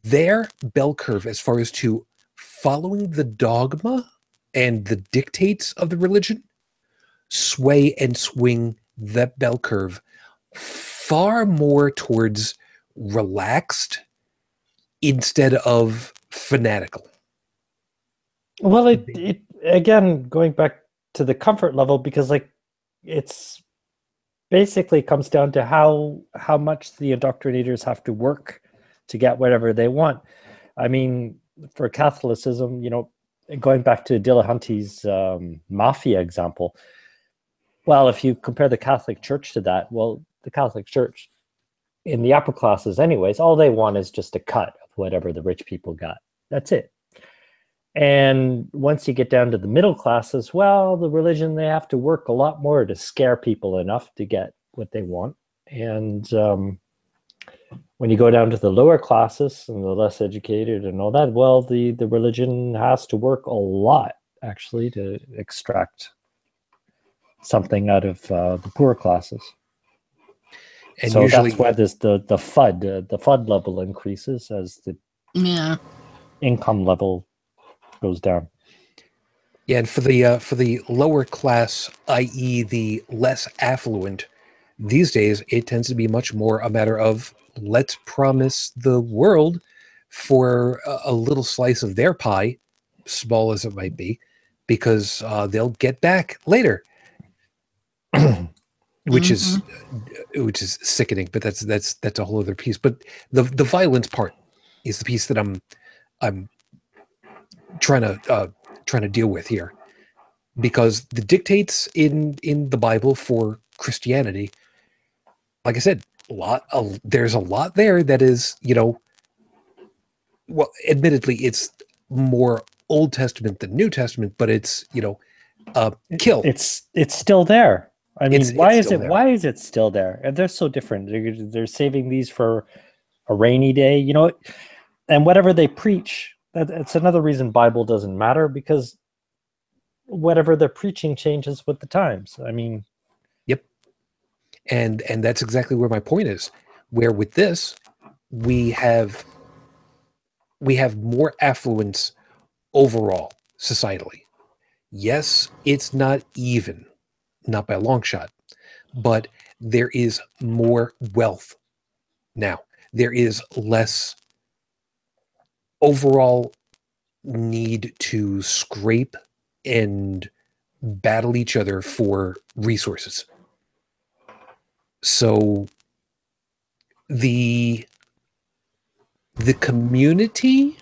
Their bell curve, as far as to following the dogma and the dictates of the religion, sway and swing that bell curve far more towards relaxed instead of fanatical. Well, it again, going back to the comfort level, because it's basically comes down to how much the indoctrinators have to work to get whatever they want. I mean, for Catholicism, going back to Dillahunty's mafia example, well, if you compare the Catholic Church to that, well, the Catholic Church, in the upper classes anyways, all they want is just a cut of whatever the rich people got. That's it. And once you get down to the middle classes, well, the religion, they have to work a lot more to scare people enough to get what they want. And when you go down to the lower classes and the less educated and all that, well, the religion has to work a lot, actually, to extract something out of the poorer classes. And so usually, that's why there's the FUD level increases as the income level goes down. Yeah, and for the lower class, i.e. the less affluent, these days it tends to be much more a matter of, let's promise the world for a little slice of their pie, small as it might be, because they'll get back later. Which is sickening, but that's a whole other piece. But the violence part is the piece that I'm trying to deal with here, because the dictates in the Bible for Christianity, like I said, there's a lot there that is, well, admittedly, it's more Old Testament than New Testament, but it's kill. It's still there. I mean, why is it still there? And they're so different. They're saving these for a rainy day, and whatever they preach. That's another reason Bible doesn't matter, because whatever they're preaching changes with the times. I mean, yep. And that's exactly where my point is. Where with this, we have more affluence overall societally. Yes, it's not even. Not by a long shot, but there is more wealth now. There is less overall need to scrape and battle each other for resources. So the community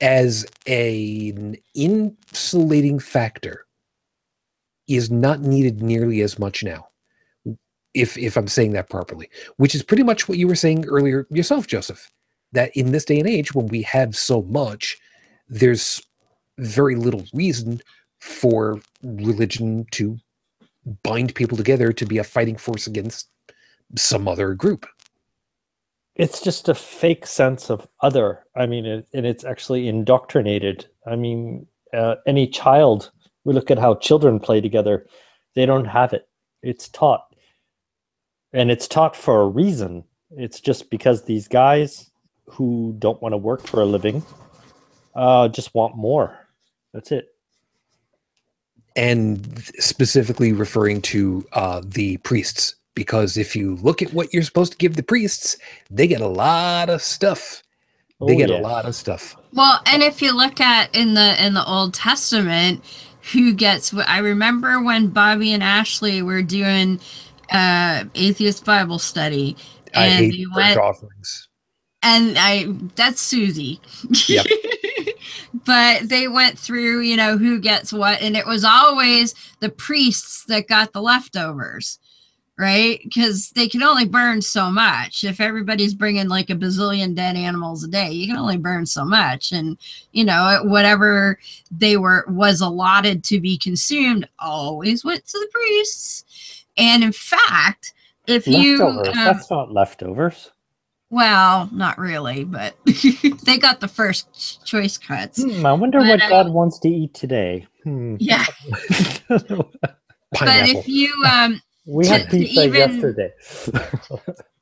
as an insulating factor is not needed nearly as much now, if I'm saying that properly, which is pretty much what you were saying earlier yourself, Joseph, that in this day and age, when we have so much, there's very little reason for religion to bind people together to be a fighting force against some other group. It's just a fake sense of other. I mean, and it's actually indoctrinated. I mean, any child, we look at how children play together, they don't have it. It's taught. And it's taught for a reason. It's just because these guys who don't want to work for a living just want more. That's it. And specifically referring to the priests, because if you look at what you're supposed to give the priests, they get a lot of stuff. They get a lot of stuff. Well, and if you look at in the Old Testament, who gets what? I remember when Bobby and Ashley were doing atheist Bible study, and I hate they church offerings. And that's Susie. Yep. But they went through, you know, who gets what, and it was always the priests that got the leftovers, right? Because they can only burn so much. If everybody's bringing like a bazillion dead animals a day, you can only burn so much. And, you know, whatever was allotted to be consumed always went to the priests. And in fact, if leftovers, you... that's not leftovers. Well, not really, but they got the first choice cuts. I wonder what God wants to eat today. Yeah. Pineapple. But if you... we had pizza yesterday.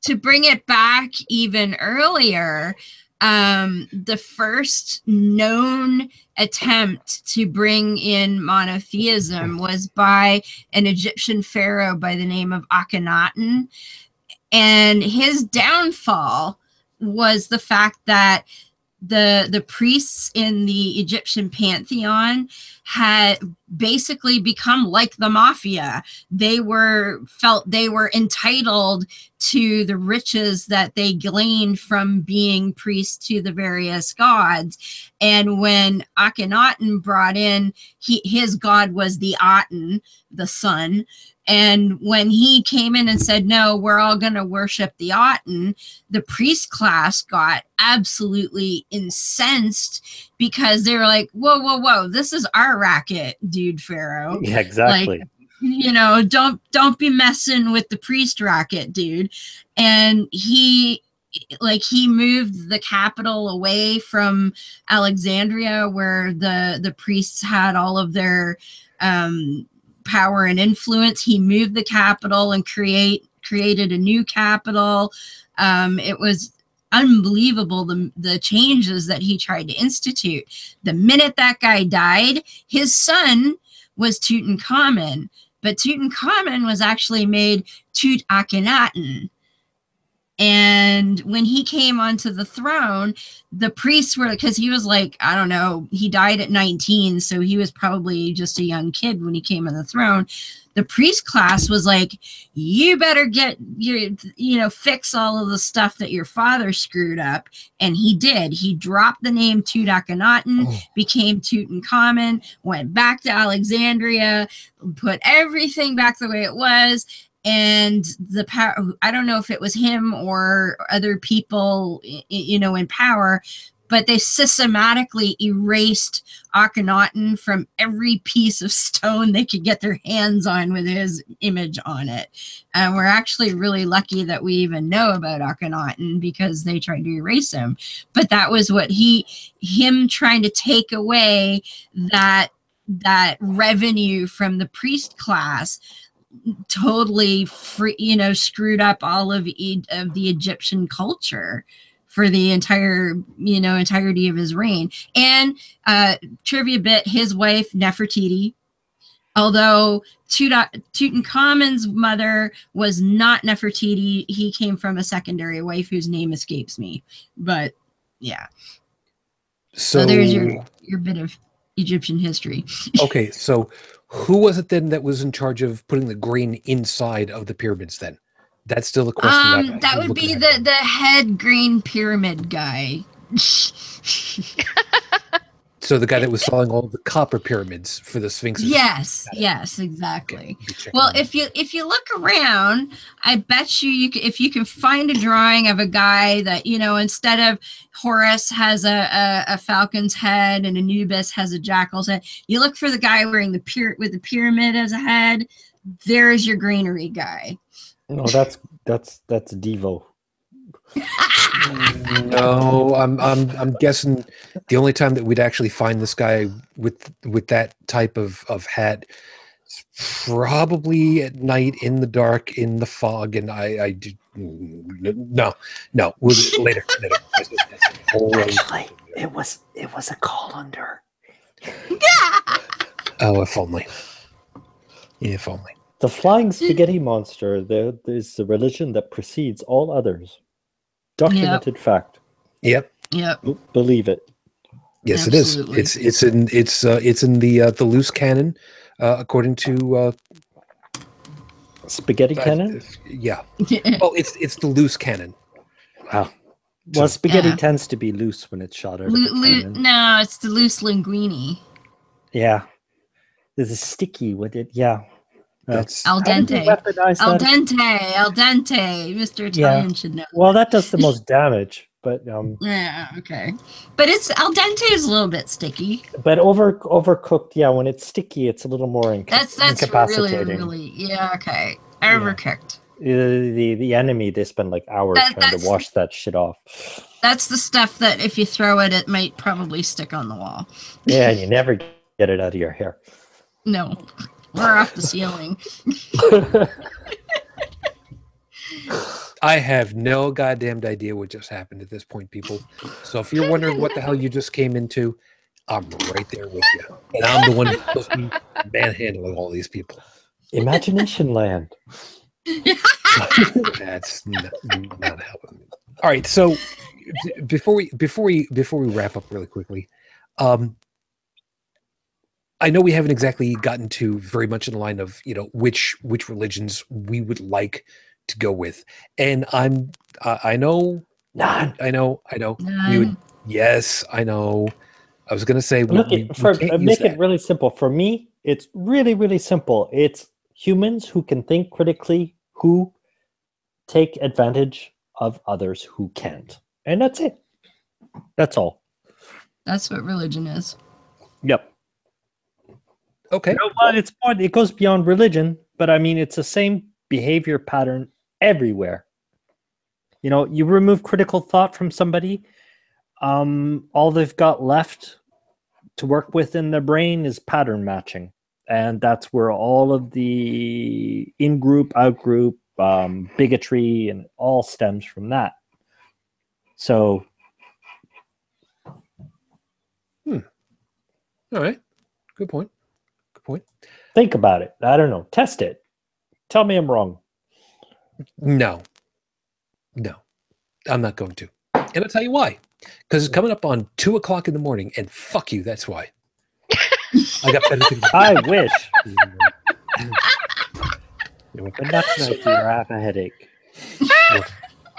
To bring it back even earlier, the first known attempt to bring in monotheism was by an Egyptian pharaoh by the name of Akhenaten. And his downfall was the fact that the priests in the Egyptian pantheon had basically become like the mafia. They felt they were entitled to the riches that they gleaned from being priests to the various gods. And when Akhenaten brought in, his god was the Aten, the sun. And when he came in and said, no, we're all going to worship the Aten, the priest class got absolutely incensed because they were like, whoa, whoa, whoa, this is our racket, dude, Pharaoh. Yeah, exactly. Like, you know, don't be messing with the priest racket, dude. And he moved the capital away from Alexandria, where the priests had all of their power and influence. He moved the capital and created a new capital. It was unbelievable, the changes that he tried to institute. The minute that guy died, his son was Tutankhamun, but Tutankhamun was actually made Tut Akhenaten. And when he came onto the throne, the priests were, because he was like, I don't know, he died at 19, so he was probably just a young kid when he came on the throne. The priest class was like, you better get fix all of the stuff that your father screwed up. And he did. He dropped the name Tut Akhenaten, became Tutankhamun, went back to Alexandria, put everything back the way it was. And the power, I don't know if it was him or other people, in power, but they systematically erased Akhenaten from every piece of stone they could get their hands on with his image on it. And we're actually really lucky that we even know about Akhenaten, because they tried to erase him. But that was what him trying to take away that revenue from the priest class totally screwed up all of the Egyptian culture for the entirety of his reign. And trivia bit, his wife Nefertiti, although Tutankhamun's mother was not Nefertiti, he came from a secondary wife whose name escapes me. But yeah, so there's your bit of Egyptian history. Okay, so who was it then that was in charge of putting the grain inside of the pyramids then? That's still the question. That would be the head grain pyramid guy. So the guy that was selling all the copper pyramids for the Sphinx. Yes, exactly. Okay, well, if you look around, I bet you if you can find a drawing of a guy that, instead of Horus has a falcon's head and Anubis has a jackal's head, you look for the guy wearing with the pyramid as a head. there's your greenery guy. No, that's Devo. No, I'm guessing the only time that we'd actually find this guy with that type of hat is probably at night in the dark in the fog, and I do no later. Actually, it was a colander. Oh, if only. If only. The flying spaghetti monster. There is the religion that precedes all others. Documented fact. Yep. Believe it. Yes, Absolutely. it is. It's in the loose canon, according to Spaghetti cannon. Yeah. Well, it's the loose canon. Wow. Well, spaghetti tends to be loose when it's shot out of a cannon. No, it's the loose linguine. Yeah. There's a sticky with it. Yeah. That's Al dente. Al that? dente. Al dente. Mr. Italian should know. Well, that does the most damage, but Yeah, okay. But it's al dente is a little bit sticky. but overcooked, yeah, when it's sticky, it's a little more That's incapacitating. really yeah, okay. Overcooked. The enemy, they spend like hours trying to wash that shit off. That's the stuff that if you throw it, it might probably stick on the wall. Yeah, and you never get it out of your hair. No. Or off the ceiling. I have no goddamn idea what just happened at this point, people. So if you're wondering what the hell you just came into, I'm right there with you. And I'm the one who's supposed to be manhandling all these people. Imagination land. That's not helping me. All right, so before we wrap up really quickly, I know we haven't exactly gotten to very much in the line of which religions we would like to go with, and I know None. I know None. we would. Yes, I know. I was gonna say Look, we make can't use it that. really simple. For me, it's really, really simple. It's humans who can think critically, who take advantage of others who can't. And that's it. That's all. That's what religion is. Yep. Okay. Well, it goes beyond religion, but I mean, it's the same behavior pattern everywhere. You remove critical thought from somebody, all they've got left to work with in their brain is pattern matching. And that's where all of the in-group, out-group, bigotry, and all stems from that. So. All right. Good point. Think about it. I don't know. Test it. Tell me I'm wrong. No, I'm not going to. And I'll tell you why. Because it's coming up on 2:00 in the morning, and fuck you, that's why. I got better things. I wish. But that's not you. I have a headache. All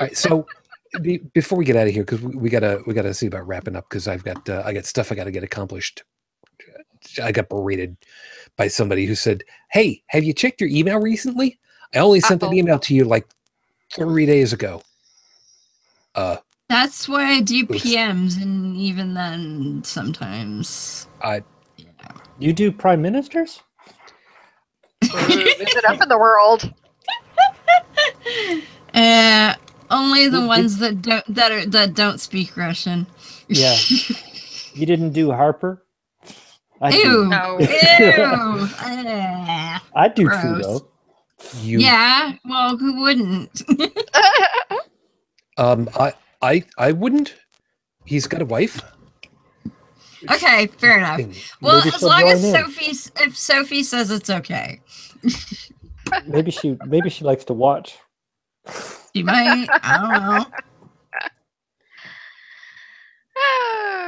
right, so before we get out of here, because we gotta see about wrapping up, because I got stuff I got to get accomplished. I got berated by somebody who said, "Hey, have you checked your email recently? I only sent that email to you like 3 days ago." That's why I do PMs, and even then, sometimes. You do prime ministers? Is it up in the world? Only the ones that don't speak Russian. Yeah. You didn't do Harper? Ew. No. Ew. I do Gross. Trudeau. Yeah. Well, who wouldn't? I wouldn't. He's got a wife. Okay, fair enough. Well, Maybe as she'll long as join in. if Sophie says it's okay, Maybe she likes to watch. she might. I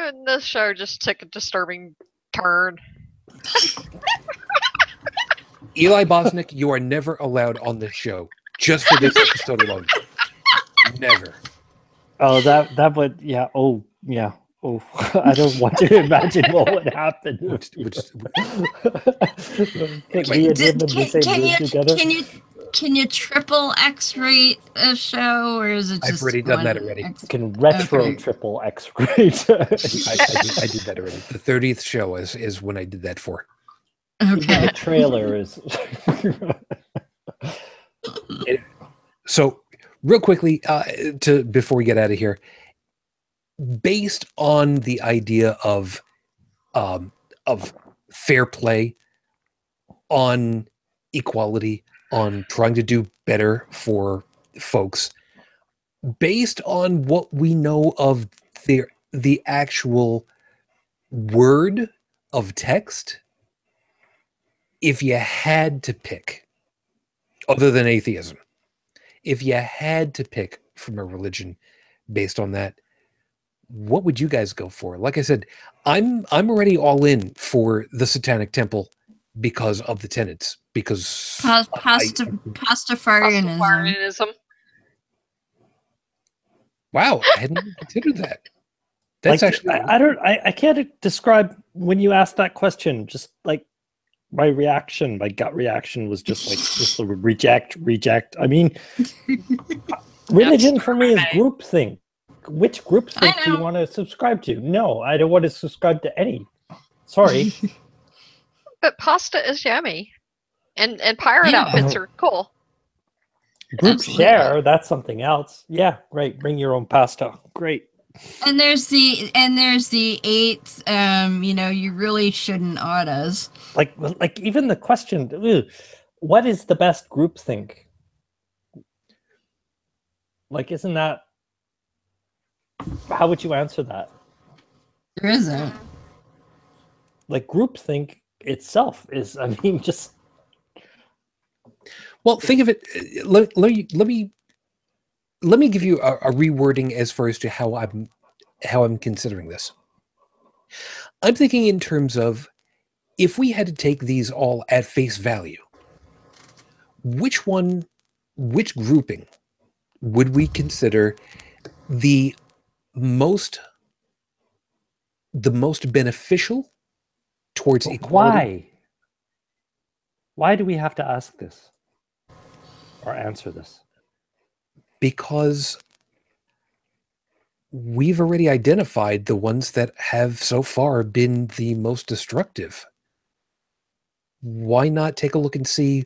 don't know. This show just took a disturbing turn. Eli Bosnick, you are never allowed on this show, just for this episode alone. Never. Oh, that would, yeah. Oh, yeah. Oh, I don't want to imagine what would happen. Can you triple X rate a show, or is it just? I've already done that already. Can retro triple X rate. I did that already. The 30th show is when I did that for. Even Okay. the trailer is. So, real quickly, before we get out of here, based on the idea of fair play, on equality, on trying to do better for folks, based on what we know of the actual word of text, if you had to pick, other than atheism, if you had to pick from a religion based on that, what would you guys go for? Like I said, I'm already all in for the Satanic Temple because of the tenets. Because Pastafarianism. Pastafarianism. Wow, I hadn't even considered that. That's like, actually I can't describe when you asked that question. Just like my reaction, my gut reaction was just like just the reject. I mean, religion for me is groupthink. Which groupthink do you want to subscribe to? No, I don't want to subscribe to any. Sorry. But pasta is yummy. And pirate outfits are cool. Group Absolutely. share, that's something else. Yeah, great. Bring your own pasta. Great. And there's the 8, you really shouldn't oughtas. Like even the question, what is the best groupthink? Like, isn't that, how would you answer that? There isn't. Like groupthink itself is, I mean, just. Well, think of it. Let me give you a rewording as far as to how I'm considering this. I'm thinking in terms of, if we had to take these all at face value, which grouping would we consider the most beneficial towards equality? Why do we have to ask this or answer this? Because we've already identified the ones that have so far been the most destructive. Why not take a look and see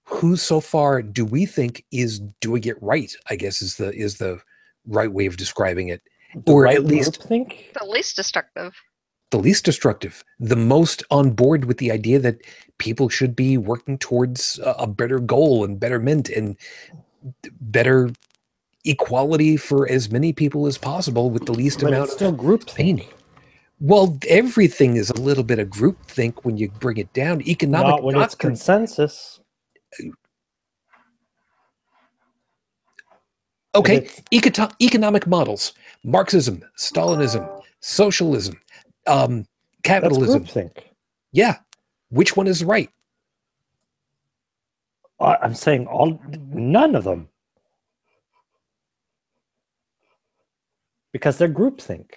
who so far do we think is doing it right, I guess is the right way of describing it. Or at least think the least destructive. The least destructive, the most on board with the idea that people should be working towards a better goal and betterment and better equality for as many people as possible with the least amount of group pain. Well, everything is a little bit of groupthink when you bring it down. Economic Not when it's consensus. Okay, economic models: Marxism, Stalinism, socialism, capitalism. That's groupthink. Yeah, which one is right? I'm saying none of them, because they're groupthink.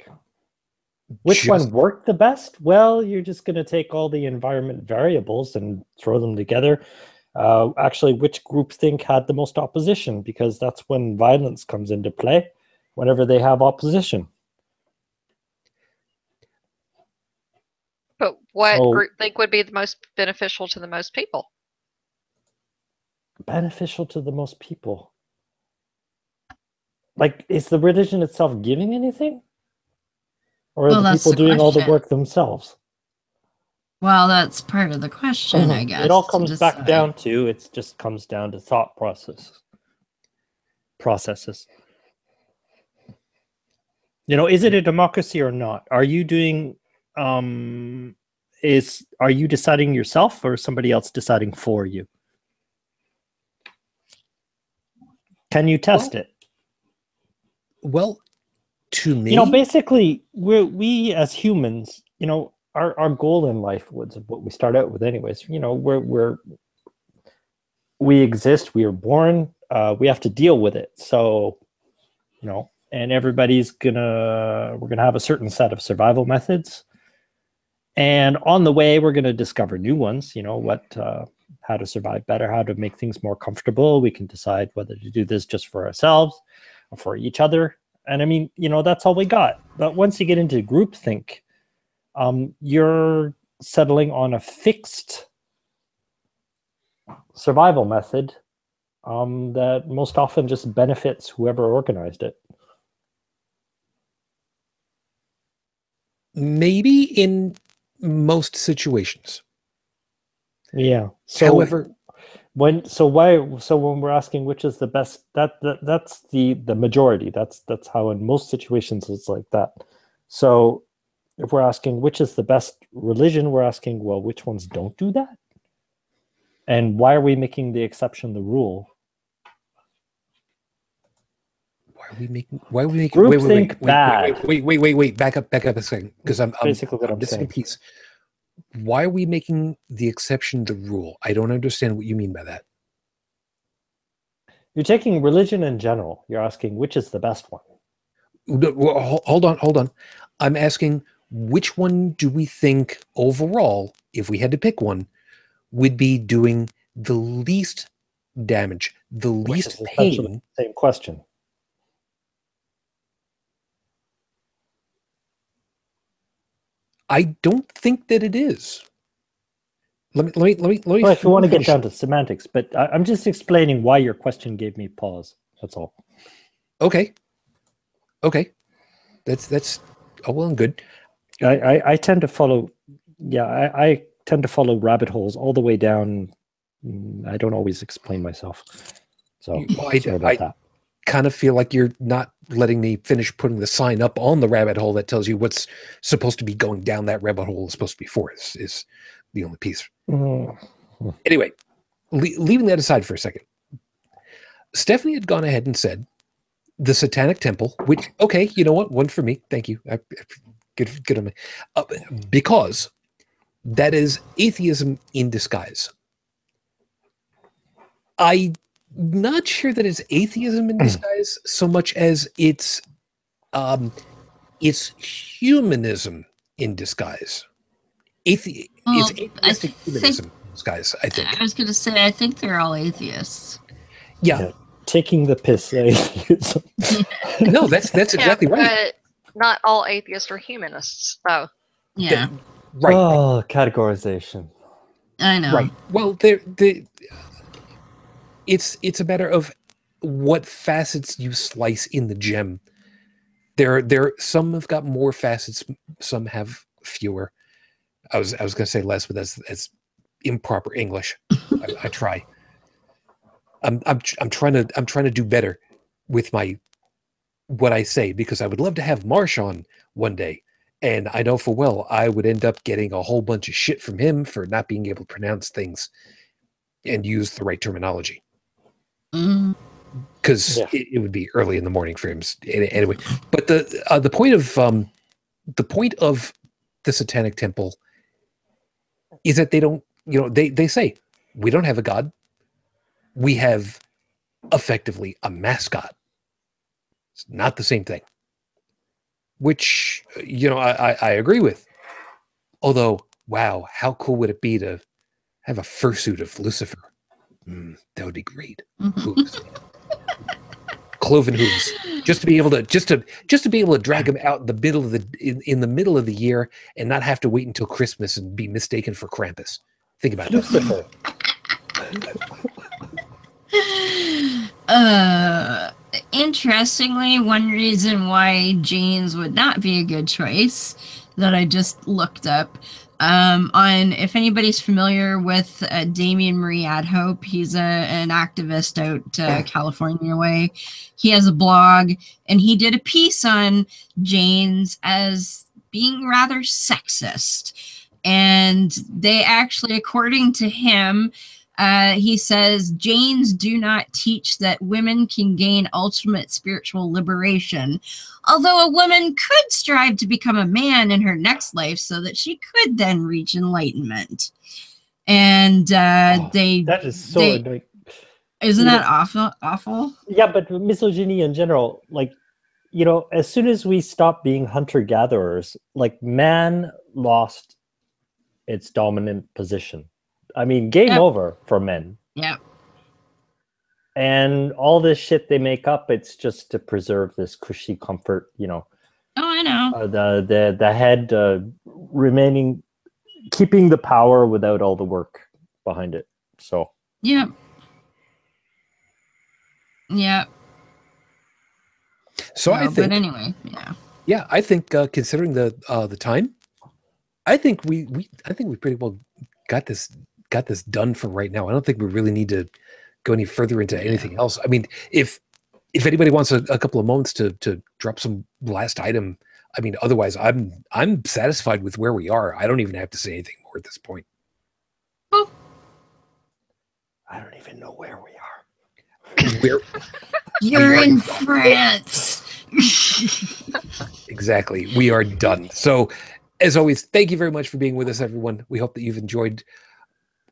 Which one worked the best? Well, you're just going to take all the environment variables and throw them together. Actually, which groupthink had the most opposition? Because that's when violence comes into play, whenever they have opposition. But what groupthink would be the most beneficial to the most people? Beneficial to the most people? Like, is the religion itself giving anything? Or are the people doing all the work themselves? Well, that's part of the question, I guess. It all comes back down to, it just comes down to thought processes. You know, is it a democracy or not? Are you doing, are you deciding yourself, or is somebody else deciding for you? Can you test it? Well, to me, you know, basically, we as humans, you know, our goal in life was what we start out with, anyways. You know, we exist, we are born, we have to deal with it. So, you know, and we're gonna have a certain set of survival methods, and on the way, we're gonna discover new ones. You know, how to survive better, how to make things more comfortable. We can decide whether to do this just for ourselves or for each other. And I mean, you know, that's all we got. But once you get into groupthink, you're settling on a fixed survival method that most often just benefits whoever organized it. Maybe in most situations. Yeah. So However, when we're asking which is the best, that's the majority. That's how in most situations it's like that. So if we're asking which is the best religion, we're asking, well, which ones don't do that? And why are we making the exception the rule? why are we making Groupthink bad. wait, back up a second, because I'm basically what I'm missing a saying. piece. Why are we making the exception the rule? I don't understand what you mean by that. You're taking religion in general. You're asking which is the best one. Hold on. I'm asking which one do we think overall, if we had to pick one, would be doing the least damage, the least pain? Same question. I don't think that it is. Let me. Well, if you want to get down to semantics, but I'm just explaining why your question gave me pause. That's all. Okay. That's well and good. I tend to follow. Yeah, I tend to follow rabbit holes all the way down. I don't always explain myself. So sorry about that. Kind of feel like you're not letting me finish putting the sign up on the rabbit hole that tells you what's supposed to be going down that rabbit hole is supposed to be for. Is the only piece. Anyway, leaving that aside for a second, Stephanie had gone ahead and said the Satanic Temple, which, okay, you know what? One for me. Thank you. Good on me. Because that is atheism in disguise. I'm not sure that it's atheism in disguise so much as it's humanism in disguise. It's atheistic humanism in disguise, I think. I was going to say, I think they're all atheists. Yeah. Taking the piss. No, that's exactly right. But not all atheists are humanists, though. Yeah. Right. Oh, categorization. I know. Right. Well, it's a matter of what facets you slice in the gem. There some have got more facets, some have fewer. I was going to say less, but that's improper English. I try. I'm trying to do better with what I say, because I would love to have Marsh on one day, and I know for well I would end up getting a whole bunch of shit from him for not being able to pronounce things and use the right terminology. Because it would be early in the morning for him anyway. But the point of the Satanic Temple is that they don't, they say we don't have a god. We have effectively a mascot. It's not the same thing. Which, I agree with. Although, wow, how cool would it be to have a fursuit of Lucifer? That would be great. Hooves. Cloven hooves. Just to be able to drag him out in the middle of the year and not have to wait until Christmas and be mistaken for Krampus. Think about Lucifer. Interestingly, one reason why Jane's would not be a good choice that I just looked up on, if anybody's familiar with Damien Marie AtHope, he's an activist out California way. He has a blog, and he did a piece on Jane's as being rather sexist. And they actually, according to him, he says, Jains do not teach that women can gain ultimate spiritual liberation, although a woman could strive to become a man in her next life so that she could then reach enlightenment. And that is so annoying. Isn't that awful? Yeah, but misogyny in general, as soon as we stop being hunter-gatherers, man lost its dominant position. I mean, game over for men. Yeah. And all this shit they make up, it's just to preserve this cushy comfort, Oh, I know. The head remaining keeping the power without all the work behind it. So Yeah. Yeah. So I But think, anyway, yeah. I think considering the time, I think we pretty well got this done for right now. I don't think we really need to go any further into anything else. I mean, if anybody wants a couple of moments to drop some last item, I mean, otherwise I'm satisfied with where we are. I don't even have to say anything more at this point. Oh. I don't even know where we are. You're in France. Exactly. We are done. So, as always, thank you very much for being with us, everyone. We hope that you've enjoyed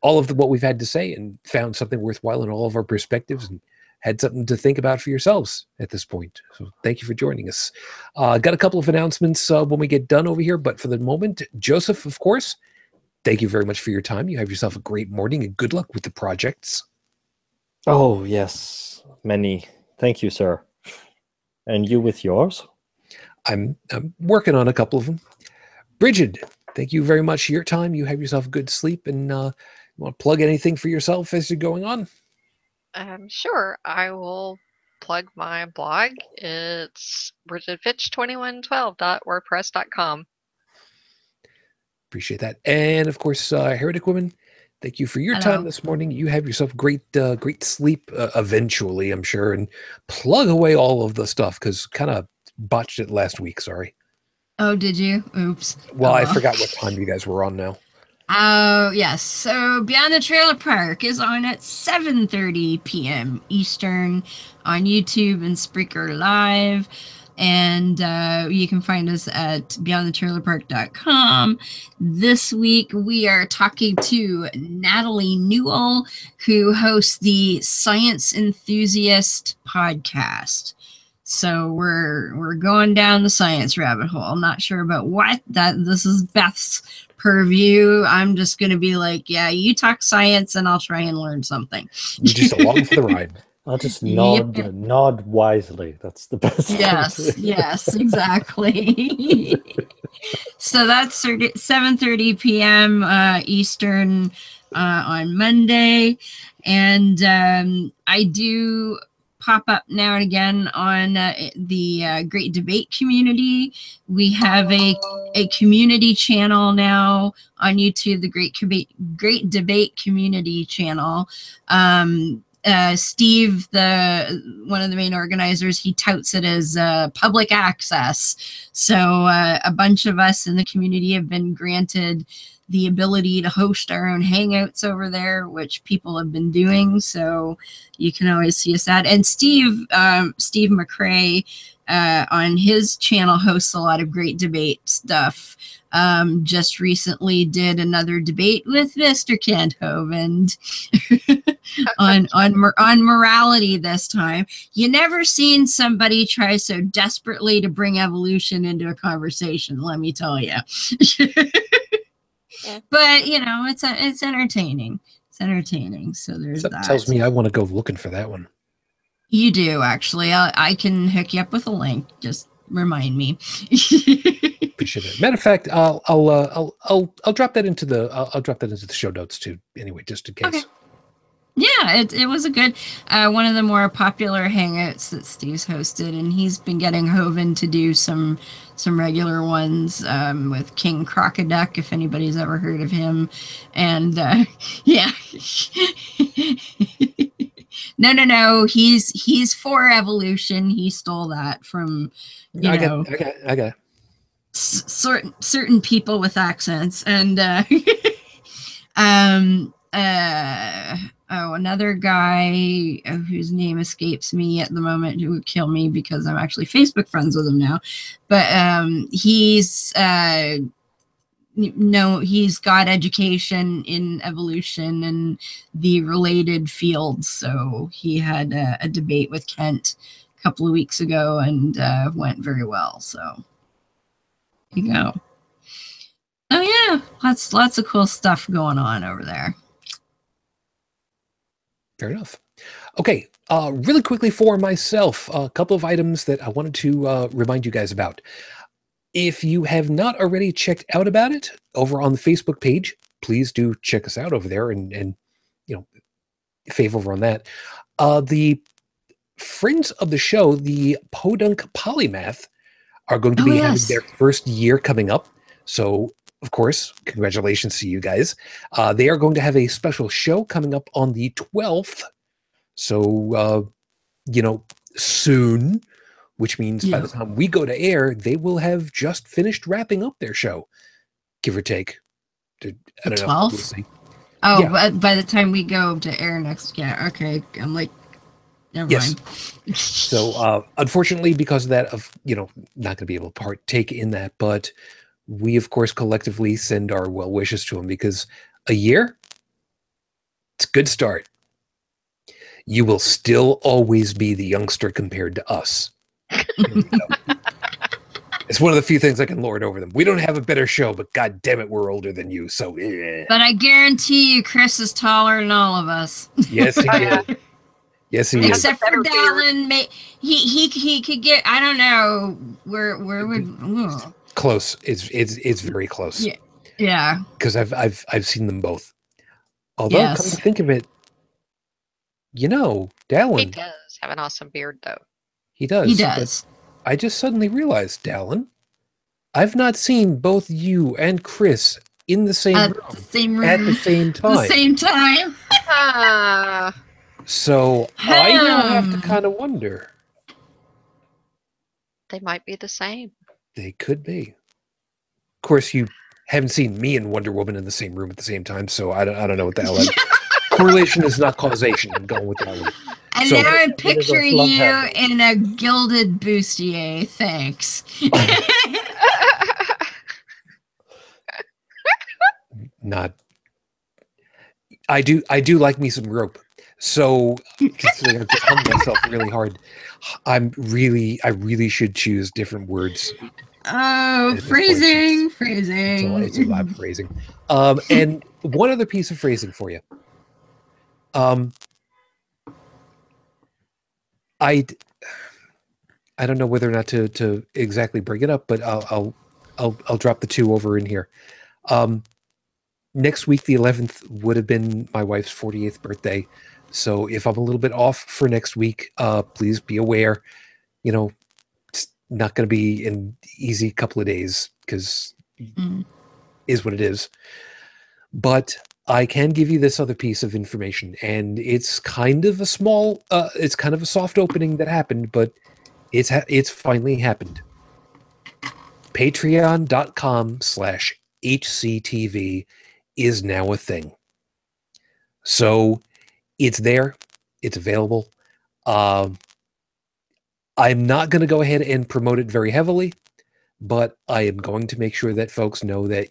all of what we've had to say and found something worthwhile in all of our perspectives and had something to think about for yourselves at this point. So thank you for joining us. Got a couple of announcements when we get done over here, but for the moment, Joseph, of course, thank you very much for your time. You have yourself a great morning and good luck with the projects. Oh, yes. Many. Thank you, sir. And you with yours? I'm working on a couple of them. Brigid, thank you very much for your time. You have yourself a good sleep, and you want to plug anything for yourself as you're going on? Sure. I will plug my blog. It's brigidfitch2112.wordpress.com. Appreciate that. And of course, Heretic Woman, thank you for your time this morning. You have yourself great sleep eventually, I'm sure, and plug away all of the stuff because kind of botched it last week. Sorry. Oh, did you? Oops. Well, I forgot what time you guys were on now. Oh, yes. So Beyond the Trailer Park is on at 7:30 p.m. Eastern on YouTube and Spreaker Live. And you can find us at beyondthetrailerpark.com. This week, we are talking to Natalie Newell, who hosts the Science Enthusiast podcast. So we're going down the science rabbit hole. I'm not sure about what this is Beth's purview. I'm just going to be like, yeah, you talk science and I'll try and learn something. You're just along for the ride. I'll just nod wisely. That's the best. Yes, exactly. So that's 7:30 p.m. Eastern on Monday. And I do pop up now and again on the Great Debate community. We have a community channel now on YouTube, the Great Debate community channel. Steve, one of the main organizers, he touts it as public access. So a bunch of us in the community have been granted the ability to host our own hangouts over there, which people have been doing. So you can always see us at. And Steve McRae on his channel hosts a lot of Great Debate stuff. Just recently did another debate with Mr. Kent Hovind on morality this time. You never seen somebody try so desperately to bring evolution into a conversation, let me tell you. But you know, it's entertaining. It's entertaining. So there's that. Tells me I want to go looking for that one. You do actually. I can hook you up with a link. Just remind me. Appreciate it. Matter of fact, I'll drop that into the show notes too. Anyway, just in case. Okay. Yeah, it was a good one of the more popular hangouts that Steve's hosted, and he's been getting Hovind to do some regular ones with King Crocoduck, if anybody's ever heard of him. And yeah. No, he's for evolution. He stole that from I got it. Certain people with accents. And another guy whose name escapes me at the moment, who would kill me because I'm actually Facebook friends with him now. But he's got education in evolution and the related fields. So he had a debate with Kent a couple of weeks ago and went very well. So there you go. Oh yeah, lots of cool stuff going on over there. Fair enough. Okay, really quickly for myself, a couple of items that I wanted to remind you guys about. If you have not already checked out about it over on the Facebook page, please do check us out over there and fave over on that. The friends of the show, the Podunk Polymath, are going to be having their first year coming up. So, of course, congratulations to you guys. They are going to have a special show coming up on the 12th. So, soon, which means by the time we go to air, they will have just finished wrapping up their show, give or take. I don't know. 12th? We'll see. Oh, Yeah. but by the time we go to air next, okay. I'm like, never mind. So, unfortunately, because of that, not going to be able to partake in that, but we, of course, collectively send our well wishes to them, because a year, it's a good start. You will still always be the youngster compared to us. It's one of the few things I can lord over them. We don't have a better show, but god damn it, we're older than you. So, But I guarantee you, Chris is taller than all of us. Yes, he is. Yes, he is. Except for Dalan, he could get. I don't know where would close. It's very close. Yeah. Because I've seen them both. Although, come to think of it, Dalan. He does have an awesome beard, though. He does. He does. I just suddenly realized, Dalan, I've not seen both you and Chris in the same room at the same time. The same time. So I now have to kind of wonder. They might be the same. They could be. Of course, you haven't seen me and Wonder Woman in the same room at the same time, so I don't know what the hell that correlation is not causation. I'm going with that one. And now I'm picturing you in a gilded bustier. Thanks. Not. I do like me some rope. So considering I've hung myself really hard, I really should choose different words. Oh, phrasing. It's a lot of phrasing. And one other piece of phrasing for you. I don't know whether or not to exactly bring it up, but I'll drop the two over in here. Next week, the 11th, would have been my wife's 48th birthday. So if I'm a little bit off for next week, please be aware. It's not going to be an easy couple of days, because is what it is. But I can give you this other piece of information, and it's kind of a small, it's kind of a soft opening that happened, but it's finally happened. Patreon.com/HCTV is now a thing. So it's there. It's available. I'm not going to go ahead and promote it very heavily, but I am going to make sure that folks know that,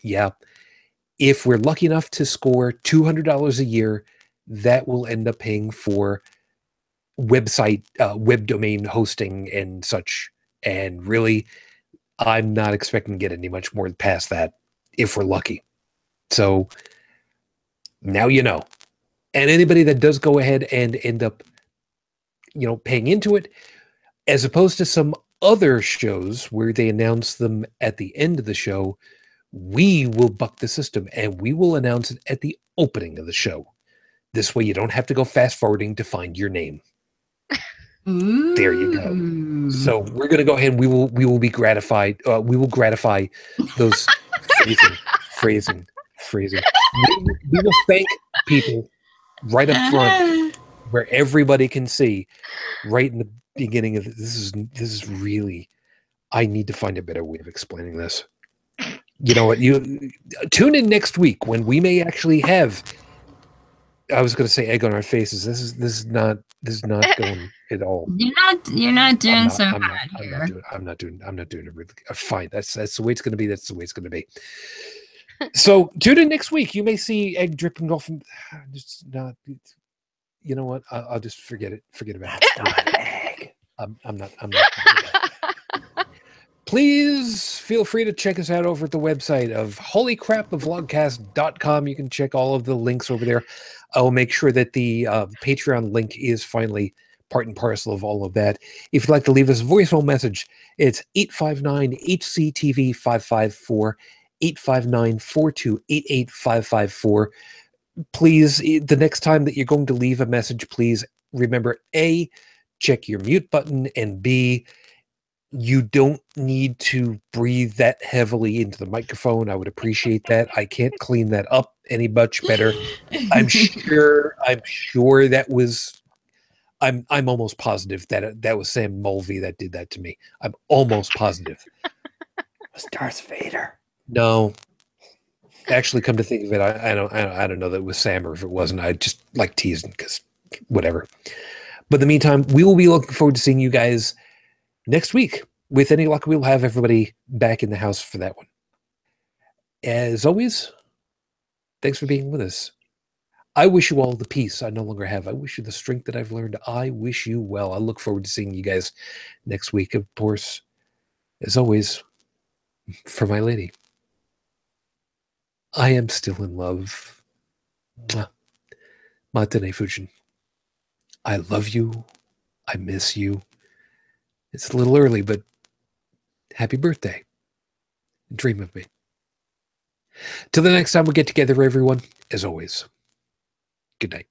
if we're lucky enough to score $200 a year, that will end up paying for website, web domain hosting and such. And really, I'm not expecting to get any much more past that if we're lucky. So now you know. And anybody that does go ahead and end up, paying into it, as opposed to some other shows where they announce them at the end of the show, we will buck the system and we will announce it at the opening of the show. This way you don't have to go fast forwarding to find your name. Ooh. There you go. So we're going to go ahead and we will be gratified. We will gratify those phrasing. We will thank people right up front where everybody can see right in the beginning of this is really, I need to find a better way of explaining this. You know what? You tune in next week when we may actually have. I was going to say egg on our faces. This is not going at all. You're not doing so bad here. I'm not doing it really. Fine. That's the way it's going to be. That's the way it's going to be. So tune in next week. You may see egg dripping off. Just not. You know what? I'll just forget it. Forget about it. I'm not. Please feel free to check us out over at the website of holycrapthevlogcast.com. You can check all of the links over there. I will make sure that the Patreon link is finally part and parcel of all of that. If you'd like to leave us a voicemail message, it's 859-HCTV-554, 859-428-8554. Please, the next time that you're going to leave a message, please remember, A, check your mute button, and B, you don't need to breathe that heavily into the microphone. I would appreciate that. I can't clean that up any much better. I'm sure that was, I'm almost positive that that was Sam Mulvey that did that to me. I'm almost positive. It was Darth Vader. No. Actually, come to think of it, I don't know that it was Sam, or if it wasn't, I just like teasing because whatever. But in the meantime, we will be looking forward to seeing you guys next week. With any luck, we'll have everybody back in the house for that one. As always, thanks for being with us. I wish you all the peace I no longer have. I wish you the strength that I've learned. I wish you well. I look forward to seeing you guys next week. Of course, as always, for my lady, I am still in love. Matane Fujin. I love you. I miss you. It's a little early, but happy birthday. Dream of me. Till the next time we get together, everyone, as always, good night.